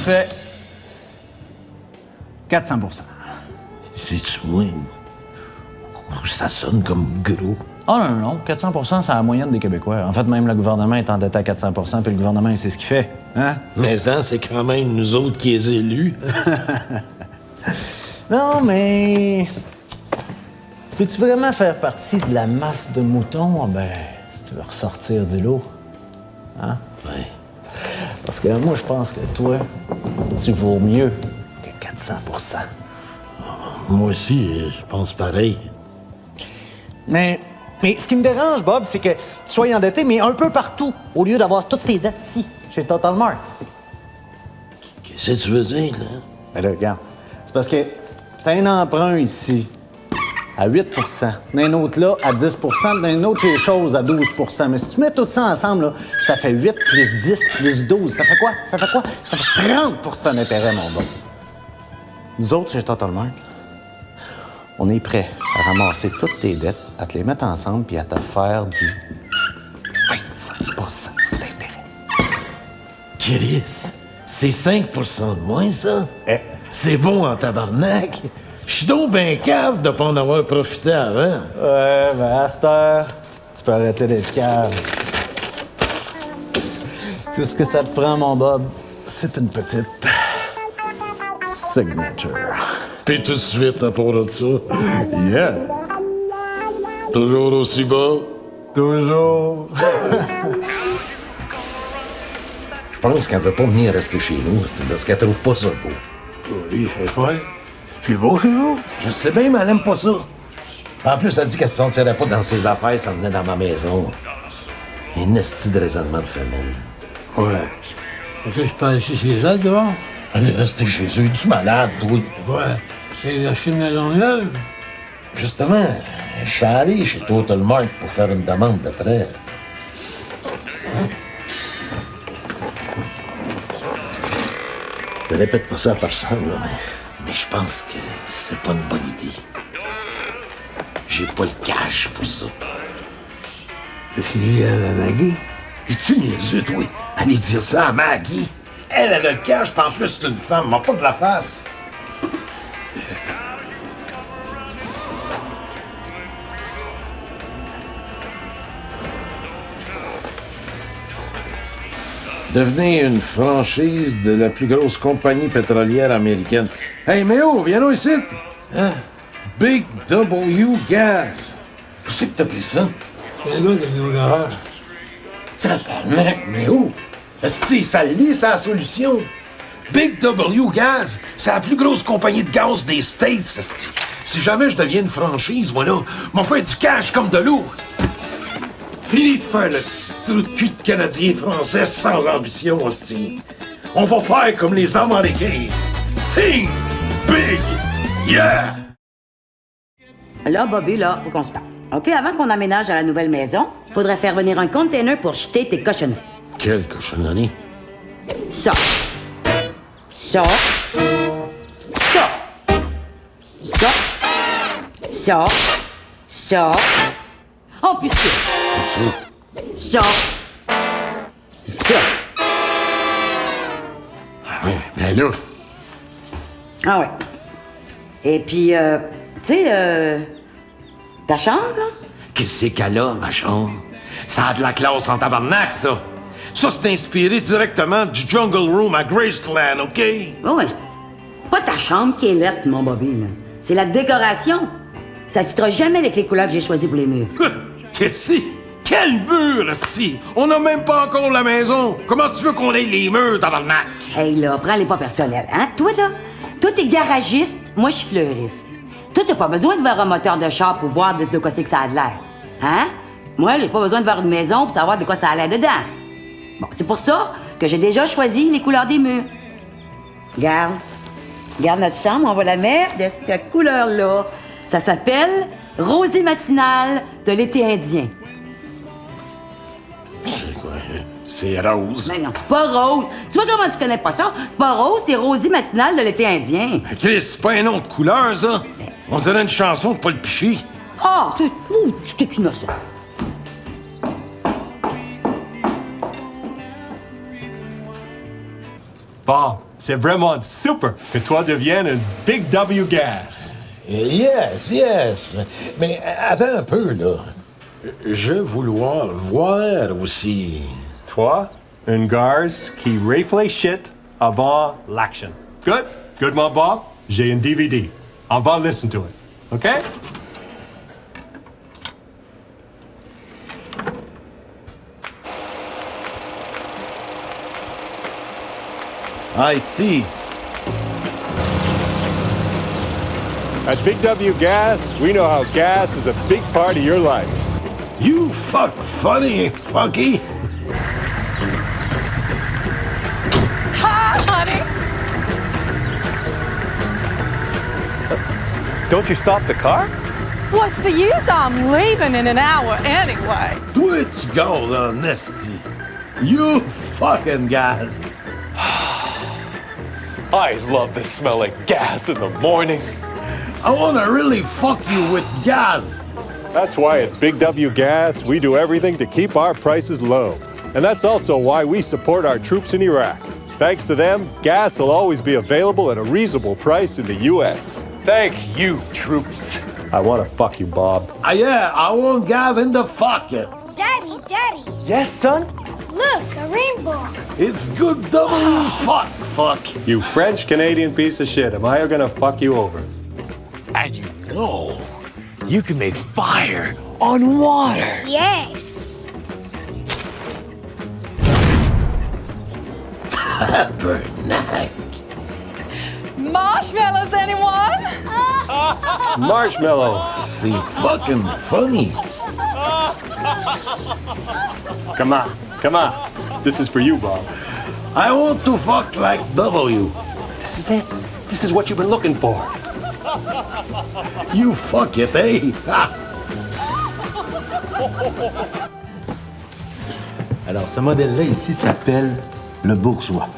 [SPEAKER 5] fait 400 %.
[SPEAKER 1] C'est-tu moi? Ça sonne comme gros.
[SPEAKER 5] Oh non, 400 % c'est la moyenne des Québécois. En fait, même le gouvernement est endetté à 400 % puis le gouvernement, il sait ce qu'il fait. Hein?
[SPEAKER 1] Mais ça, c'est quand même nous autres qui les élus.
[SPEAKER 5] Non, mais... Peux-tu vraiment faire partie de la masse de moutons? Ben, si tu veux ressortir du lot. Hein?
[SPEAKER 1] Oui.
[SPEAKER 5] Parce que moi, je pense que toi, tu vaux mieux que 400 %.
[SPEAKER 1] Moi aussi, je pense pareil.
[SPEAKER 5] Mais ce qui me dérange, Bob, c'est que tu sois endetté, mais un peu partout, au lieu d'avoir toutes tes dettes ici, chez Total Mart.
[SPEAKER 1] Qu'est-ce que tu veux dire, là?
[SPEAKER 5] Ben là, regarde. C'est parce que t'as un emprunt ici à 8 d'un autre là à 10 d'un autre chez Choses à 12 Mais si tu mets tout ça ensemble, là, ça fait 8 plus 10 plus 12. Ça fait quoi? Ça fait 30 d'intérêt, mon Bob. Nous autres, chez Total Mart, on est prêts à ramasser toutes tes dettes, à te les mettre ensemble puis à te faire du 25 d'intérêt.
[SPEAKER 1] Chris, c'est 5 de moins, ça? C'est bon en tabarnak. Je suis donc ben cave de pas en avoir profité avant.
[SPEAKER 5] Ouais, ben à cette heure, tu peux arrêter d'être cave. Tout ce que ça te prend, mon Bob, c'est une petite signature.
[SPEAKER 1] Puis tout de suite, à part de ça, yeah. Toujours aussi beau?
[SPEAKER 5] Toujours.
[SPEAKER 1] Je pense qu'elle veut pas venir rester chez nous, c'est parce qu'elle trouve pas ça beau.
[SPEAKER 4] Oui, c'est vrai. C'est beau chez vous?
[SPEAKER 1] Je sais bien, mais elle aime pas ça. En plus, elle dit qu'elle se sentirait pas dans ses affaires si elle venait dans ma maison. Un esti de raisonnement de famille.
[SPEAKER 4] Ouais. Est-ce que je peux aller chez elle, devant?
[SPEAKER 1] Elle est restée chez eux, tu malade, toi.
[SPEAKER 4] Ouais. Et acheter une maison neuve?
[SPEAKER 1] Justement, je suis allé chez Total Mart pour faire une demande de prêt. Je répète pas ça à personne, là, mais je pense que c'est pas une bonne idée. J'ai pas le cash pour ça.
[SPEAKER 4] Qu'est-ce qu'il dit à Maggie?
[SPEAKER 1] Es-tu niaiseux, toi? Allez dire ça à Maggie. Elle a le cash, puis en plus, c'est une femme, m'a pas de la face. Devenez une franchise de la plus grosse compagnie pétrolière américaine. Hey, Méo, viens nous ici.
[SPEAKER 4] Hein?
[SPEAKER 1] Big W Gas. Où c'est que t'as pris ça?
[SPEAKER 4] C'est le gars qui est au garage.
[SPEAKER 1] Tabarnak, Méo. Esti, ça lit, c'est la solution. Big W Gas, c'est la plus grosse compagnie de gaz des States, esti. Si jamais je deviens une franchise, moi là, m'en fait du cash comme de l'eau. Fini de faire le petit trou de cul de Canadien français sans ambition, hostie. On va faire comme les Américains. Think big, yeah!
[SPEAKER 15] Là, Bobby, là, faut qu'on se parle. OK, avant qu'on emménage à la nouvelle maison, faudrait faire venir un container pour jeter tes cochonneries.
[SPEAKER 1] Quelle cochonnerie?
[SPEAKER 15] Ça. Ça. Ça. Ça. Ça. Ça. Oh, puis ça. Ça.
[SPEAKER 1] Ça. Ah ouais, mais là...
[SPEAKER 15] Ah ouais. Et puis, tu sais, ta chambre, là?
[SPEAKER 1] Qu'est-ce qu'elle a, ma chambre? Ça a de la classe en tabarnak, ça! Ça, c'est inspiré directement du Jungle Room à Graceland, OK?
[SPEAKER 15] Oh, ouais. Pas ta chambre qui est lettre, mon Bobby, là. C'est la décoration. Ça ne fitera jamais avec les couleurs que j'ai choisies pour les murs.
[SPEAKER 1] Qu'est-ce que c'est? Quel mur, esti! On n'a même pas encore la maison! Comment tu veux qu'on ait les murs, tabarnak?
[SPEAKER 15] Hey, là, prends-les pas personnels, hein? Toi, là, toi, t'es garagiste, moi, je suis fleuriste. Toi, t'as pas besoin de voir un moteur de char pour voir de quoi c'est que ça a de l'air. Hein? Moi, j'ai pas besoin de voir une maison pour savoir de quoi ça a l'air dedans. Bon, c'est pour ça que j'ai déjà choisi les couleurs des murs. Regarde. Regarde notre chambre, on va la mettre de cette couleur-là. Ça s'appelle Rosée matinale de l'été indien.
[SPEAKER 1] C'est quoi? C'est rose.
[SPEAKER 15] Mais non, c'est pas rose. Tu vois comment tu connais pas ça? C'est pas rose, c'est Rosée matinale de l'été indien.
[SPEAKER 1] Chris, c'est pas un nom de couleur, ça? On dirait une chanson de Paul Piché.
[SPEAKER 15] Ah, tu es innocent.
[SPEAKER 16] Bob, c'est vraiment super que toi deviennes un Big W Gas.
[SPEAKER 1] Yes, yes. Mais attends un peu, là. Je vouloir voir aussi.
[SPEAKER 16] Toi, un gaz qui réfléchit avant l'action. Good? Good, mon Bob? J'ai un DVD. on va listen to it. Okay?
[SPEAKER 1] I see.
[SPEAKER 16] At Big W Gas, we know how gas is a big part of your life.
[SPEAKER 1] You fuck funny, funky.
[SPEAKER 17] Hi, honey.
[SPEAKER 16] Don't you stop the car?
[SPEAKER 17] What's the use? I'm leaving in an hour anyway.
[SPEAKER 1] Toi, tu gaules en esti. You fucking gas.
[SPEAKER 16] I love the smell of gas in the morning.
[SPEAKER 1] I wanna really fuck you with gas.
[SPEAKER 16] That's why at Big W Gas, we do everything to keep our prices low. And that's also why we support our troops in Iraq. Thanks to them, gas will always be available at a reasonable price in the U.S. Thank you, troops. I want to fuck you, Bob.
[SPEAKER 1] Yeah, I want gas in the fuck.
[SPEAKER 18] Daddy, Daddy.
[SPEAKER 16] Yes, son?
[SPEAKER 18] Look, a rainbow.
[SPEAKER 1] It's good W fuck.
[SPEAKER 16] You French-Canadian piece of shit. Am I gonna fuck you over?
[SPEAKER 19] And you know, you can make fire on water.
[SPEAKER 18] Yes.
[SPEAKER 1] Tabernacle.
[SPEAKER 17] Marshmallows, anyone?
[SPEAKER 16] Marshmallow.
[SPEAKER 1] C'est fucking funny.
[SPEAKER 16] Come on. This is for you, Bob.
[SPEAKER 1] I want to fuck like W.
[SPEAKER 16] This is it. This is what you've been looking for.
[SPEAKER 1] You fuck it, eh?
[SPEAKER 5] Alors, ce modèle-là ici s'appelle le bourgeois.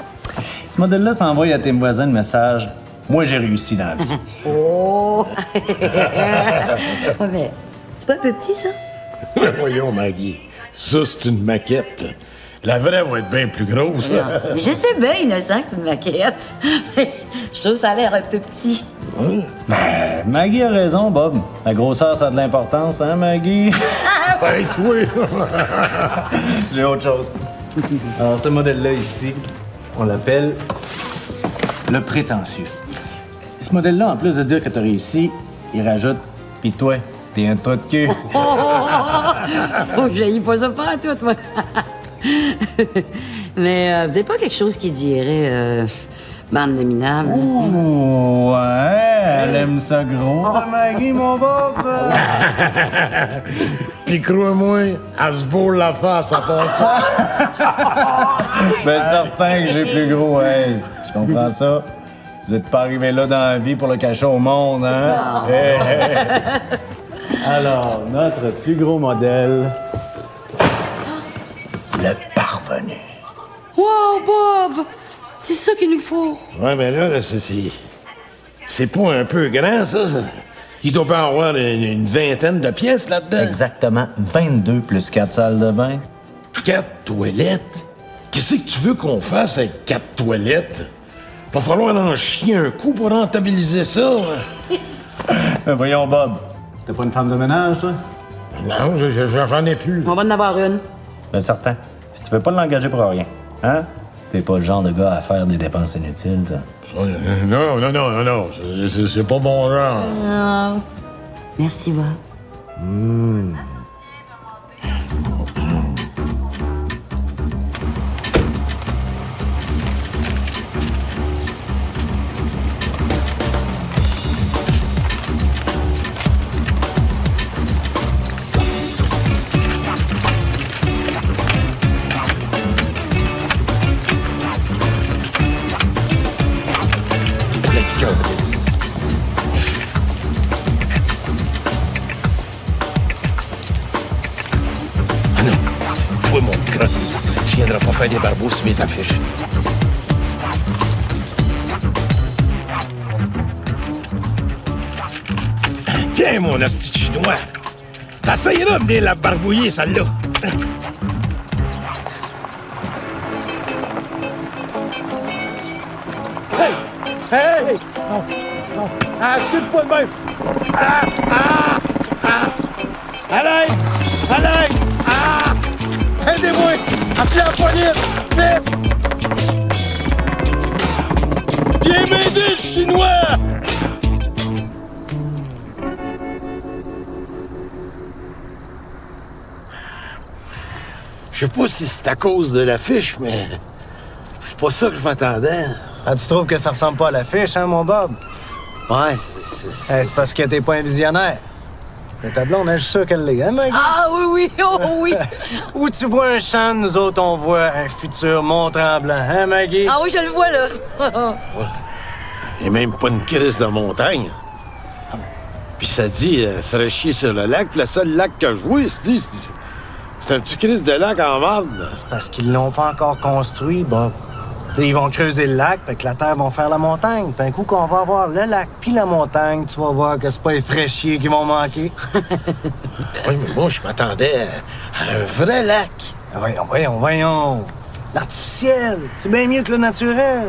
[SPEAKER 5] Ce modèle-là s'envoie à tes voisins le message « Moi, j'ai réussi dans la vie. »
[SPEAKER 15] Oh! Ouais, mais c'est pas un peu petit, ça?
[SPEAKER 1] Voyons, Maggie. Ça, c'est une maquette. La vraie va être bien plus grosse.
[SPEAKER 15] Mais je sais bien, innocent, que c'est une maquette. Je trouve que ça a l'air un peu petit.
[SPEAKER 5] Oui. Ben, Maggie a raison, Bob. La grosseur, ça a de l'importance, hein, Maggie?
[SPEAKER 1] Ben, oui.
[SPEAKER 5] J'ai autre chose. Alors, ce modèle-là ici, on l'appelle le prétentieux. Ce modèle-là, en plus de dire que t'as réussi, il rajoute « Pis toi, t'es un tas de cul. »
[SPEAKER 15] Oh, j'haïs pas ça pas à tout, moi. Mais vous avez pas quelque chose qui dirait bande de minables?
[SPEAKER 5] Oh, ouais, elle aime ça gros, ta Maggie, mon Bob.
[SPEAKER 1] Puis crois-moi, elle se bourre la face à part ça.
[SPEAKER 5] Ben certain que j'ai plus gros, hey. Je comprends ça. Vous êtes pas arrivé là dans la vie pour le cacher au monde, hein? Hey, hey. Alors, notre plus gros modèle... Le parvenu.
[SPEAKER 15] Wow, Bob! C'est ça qu'il nous faut.
[SPEAKER 1] Ouais, mais là, c'est pas un peu grand, ça? Il doit pas avoir une vingtaine de pièces là-dedans.
[SPEAKER 5] Exactement. 22 plus 4 salles de bain.
[SPEAKER 1] 4 toilettes? Qu'est-ce que tu veux qu'on fasse avec 4 toilettes? Va falloir en chier un coup pour rentabiliser ça.
[SPEAKER 5] Voyons, Bob. T'es pas une femme de ménage, toi?
[SPEAKER 1] Non, j'en ai plus.
[SPEAKER 15] On va en avoir une.
[SPEAKER 5] Ben certain. Puis tu veux pas l'engager pour rien, hein? T'es pas le genre de gars à faire des dépenses inutiles, toi.
[SPEAKER 1] Non. C'est pas mon genre.
[SPEAKER 15] Non. Merci, Bob.
[SPEAKER 1] Toi, mon crotte, tu viendras pas faire des barbeaux sur mes affiches. Tiens, mon asti chinois. T'essayeras de venir la barbouiller, celle-là. Hey! Oh! Ah, excuse-toi de même! Allez! Aidez-moi! Appelez la police! Vite! Viens m'aider, le Chinois!
[SPEAKER 9] Je sais pas si c'est à cause de l'affiche, mais c'est pas ça que je m'attendais.
[SPEAKER 5] Ah, tu trouves que ça ressemble pas à l'affiche, hein, mon Bob?
[SPEAKER 9] Ouais,
[SPEAKER 5] c'est parce que t'es pas un visionnaire. Mais ta blonde, je suis sûr qu'elle l'est, hein, Maggie?
[SPEAKER 14] Ah oui, oh oui!
[SPEAKER 5] Où tu vois un champ, nous autres, on voit un futur Mont-Tremblant, hein, Maggie?
[SPEAKER 14] Ah oui, je le vois, là.
[SPEAKER 9] Et même pas une crise de montagne. Puis ça dit fraîchier sur le lac, puis le seul lac que je vois, c'est un petit crise de lac en marde.
[SPEAKER 5] C'est parce qu'ils l'ont pas encore construit, Bob. Là, ils vont creuser le lac, puis que la terre va faire la montagne. Puis un coup qu'on va avoir le lac puis la montagne, tu vas voir que c'est pas les fraîchiers qui vont manquer.
[SPEAKER 9] Oui, mais moi, je m'attendais à un vrai lac.
[SPEAKER 5] Voyons. L'artificiel, c'est bien mieux que le naturel.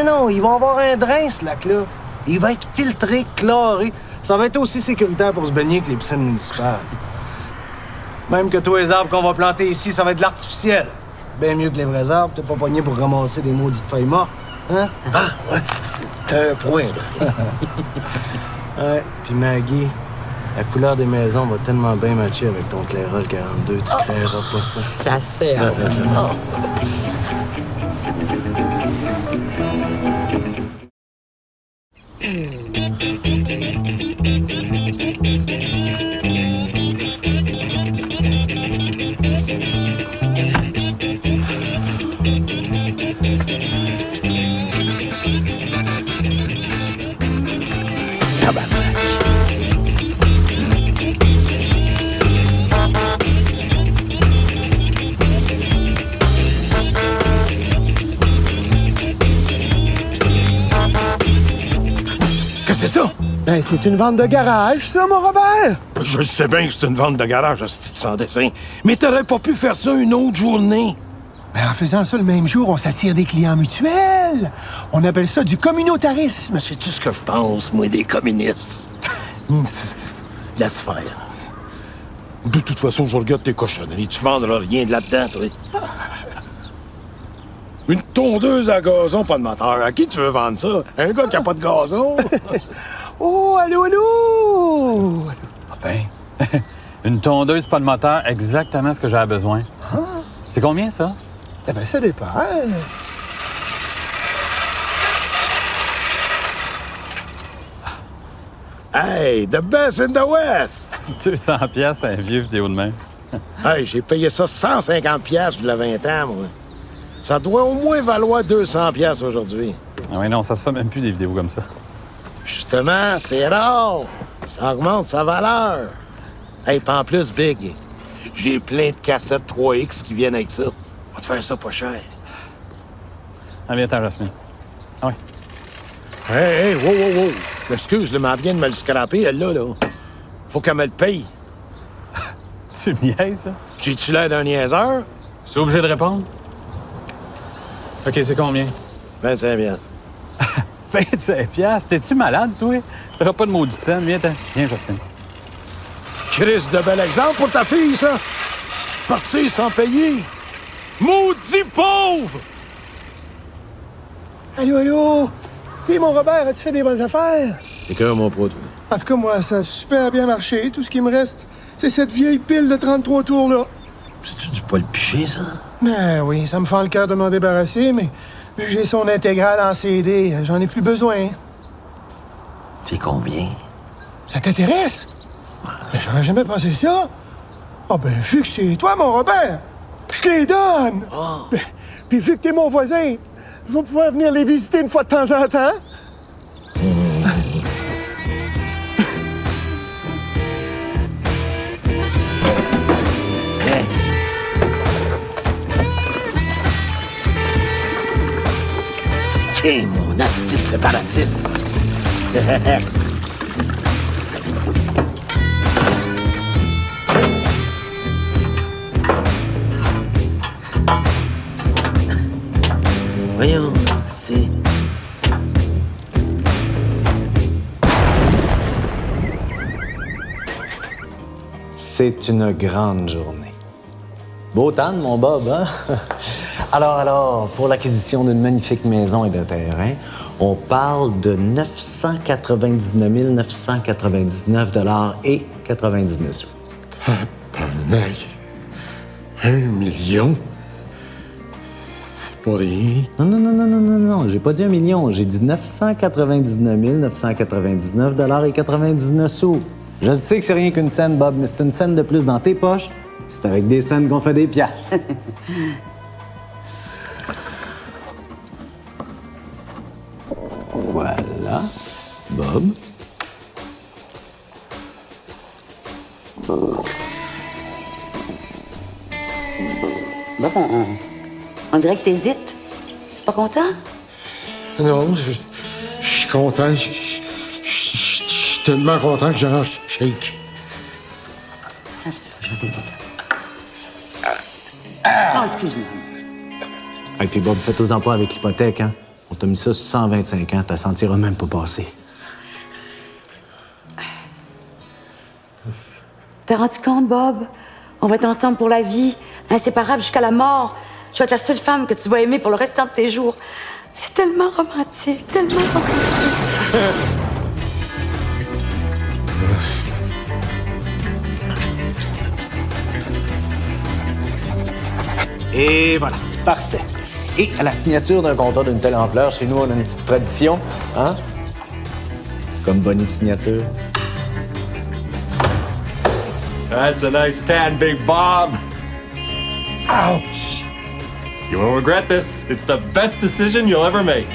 [SPEAKER 5] Non, il va avoir un drain, ce lac-là. Il va être filtré, chloré. Ça va être aussi sécuritaire pour se baigner que les piscines municipales. Même que tous les arbres qu'on va planter ici, ça va être de l'artificiel. Bien mieux que les vrais arbres, t'es pas pogné pour ramasser des maudites feuilles mortes. Hein?
[SPEAKER 9] Ah, ouais, c'est un point, là.
[SPEAKER 5] Ouais, puis Maggie, la couleur des maisons va tellement bien matcher avec ton Clairol 42, tu créeras pas ça.
[SPEAKER 14] Ça sert.
[SPEAKER 9] Qu'est-ce que c'est ça?
[SPEAKER 12] Ben, c'est une vente de garage, ça, mon Robert!
[SPEAKER 9] Je sais bien que c'est une vente de garage, c'est sans dessin. Mais t'aurais pas pu faire ça une autre journée.
[SPEAKER 12] Ben, en faisant ça le même jour, on s'attire des clients mutuels. On appelle ça du communautarisme.
[SPEAKER 9] C'est-tu ce que je pense, moi, des communistes? Laisse faire. De toute façon, je regarde tes cochonneries. Tu vendras rien de là-dedans, toi. Une tondeuse à gazon, pas de moteur. À qui tu veux vendre ça? Un gars qui a pas de gazon?
[SPEAKER 12] Oh, allô!
[SPEAKER 20] Ah ben, une tondeuse, pas de moteur, exactement ce que j'avais besoin.
[SPEAKER 12] Ah.
[SPEAKER 20] C'est combien, ça?
[SPEAKER 12] Eh ben, ça dépend.
[SPEAKER 9] Hey, the best in the West!
[SPEAKER 20] 200 pièces un vieux vidéo de main.
[SPEAKER 9] Hey, j'ai payé ça 150 pièces il y a 20 ans, moi. Ça doit au moins valoir 200 pièces aujourd'hui.
[SPEAKER 20] Ah oui, non, ça se fait même plus des vidéos comme ça.
[SPEAKER 9] Justement, c'est rare. Ça augmente sa valeur. Hey, pas en plus, Big, j'ai plein de cassettes 3X qui viennent avec ça. On va te faire ça pas cher.
[SPEAKER 20] Ah, viens-t'en, Jasmine. Ah oui.
[SPEAKER 9] Hey, wow. Excuse, mais elle vient de me le scraper, elle, là. Faut qu'elle me le paye.
[SPEAKER 20] Tu me niaises, ça?
[SPEAKER 9] J'ai-tu l'air d'un niaiseur?
[SPEAKER 20] Tu es obligé de répondre? OK, c'est combien?
[SPEAKER 9] 25 piastres.
[SPEAKER 20] 25 piastres? T'es-tu malade, toi? T'auras pas de maudite scène. Viens, Jasmine.
[SPEAKER 9] Chris, de bel exemple pour ta fille, ça. Partir sans payer. Maudit pauvre!
[SPEAKER 12] Allô? Puis, mon Robert, as-tu fait des bonnes affaires?
[SPEAKER 9] C'est que mon pro, toi.
[SPEAKER 12] En tout cas, moi, ça a super bien marché. Tout ce qui me reste, c'est cette vieille pile de 33 tours-là.
[SPEAKER 9] C'est-tu du Paul Piché, ça?
[SPEAKER 12] Ben oui, ça me fend le cœur de m'en débarrasser, mais vu que j'ai son intégrale en CD, j'en ai plus besoin.
[SPEAKER 9] C'est combien?
[SPEAKER 12] Ça t'intéresse? Ben, j'aurais jamais pensé ça. Ah ben, vu que c'est toi, mon Robert, je te les donne.
[SPEAKER 9] Oh.
[SPEAKER 12] Ben, puis vu que t'es mon voisin, je vais pouvoir venir les visiter une fois de temps en temps.
[SPEAKER 9] Hey, mon asti de séparatiste. Voyons, c'est...
[SPEAKER 5] C'est une grande journée. Beau temps, mon Bob, hein? Alors, pour l'acquisition d'une magnifique maison et de terrain, on parle de 999 999 $ et 99 sous.
[SPEAKER 9] Tabarnak. 1 million? C'est pas rien.
[SPEAKER 5] Non, j'ai pas dit 1 million, j'ai dit 999 999 $ et 99 sous. Je sais que c'est rien qu'une scène, Bob, mais c'est une scène de plus dans tes poches. C'est avec des scènes qu'on fait des piastres. Voilà, Bob.
[SPEAKER 15] Bon, on dirait que t'hésites. Pas content?
[SPEAKER 9] Non, je suis content. Je suis tellement content que j'en shake.
[SPEAKER 15] Attends, je vais t'aider. Ah, excuse-moi.
[SPEAKER 5] Et puis Bob, faites-en pas avec l'hypothèque, hein? On t'a mis ça sur 125 ans, t'as sentiras même pas passer.
[SPEAKER 15] T'as rendu compte, Bob? On va être ensemble pour la vie, inséparables jusqu'à la mort. Je vais être la seule femme que tu vas aimer pour le restant de tes jours. C'est tellement romantique, tellement romantique.
[SPEAKER 5] Et voilà, parfait. Et à la signature d'un contrat d'une telle ampleur, chez nous, on a une petite tradition, hein? Comme bonne signature.
[SPEAKER 16] That's a nice tan, Big Bob. Ouch. You won't regret this. It's the best decision you'll ever make.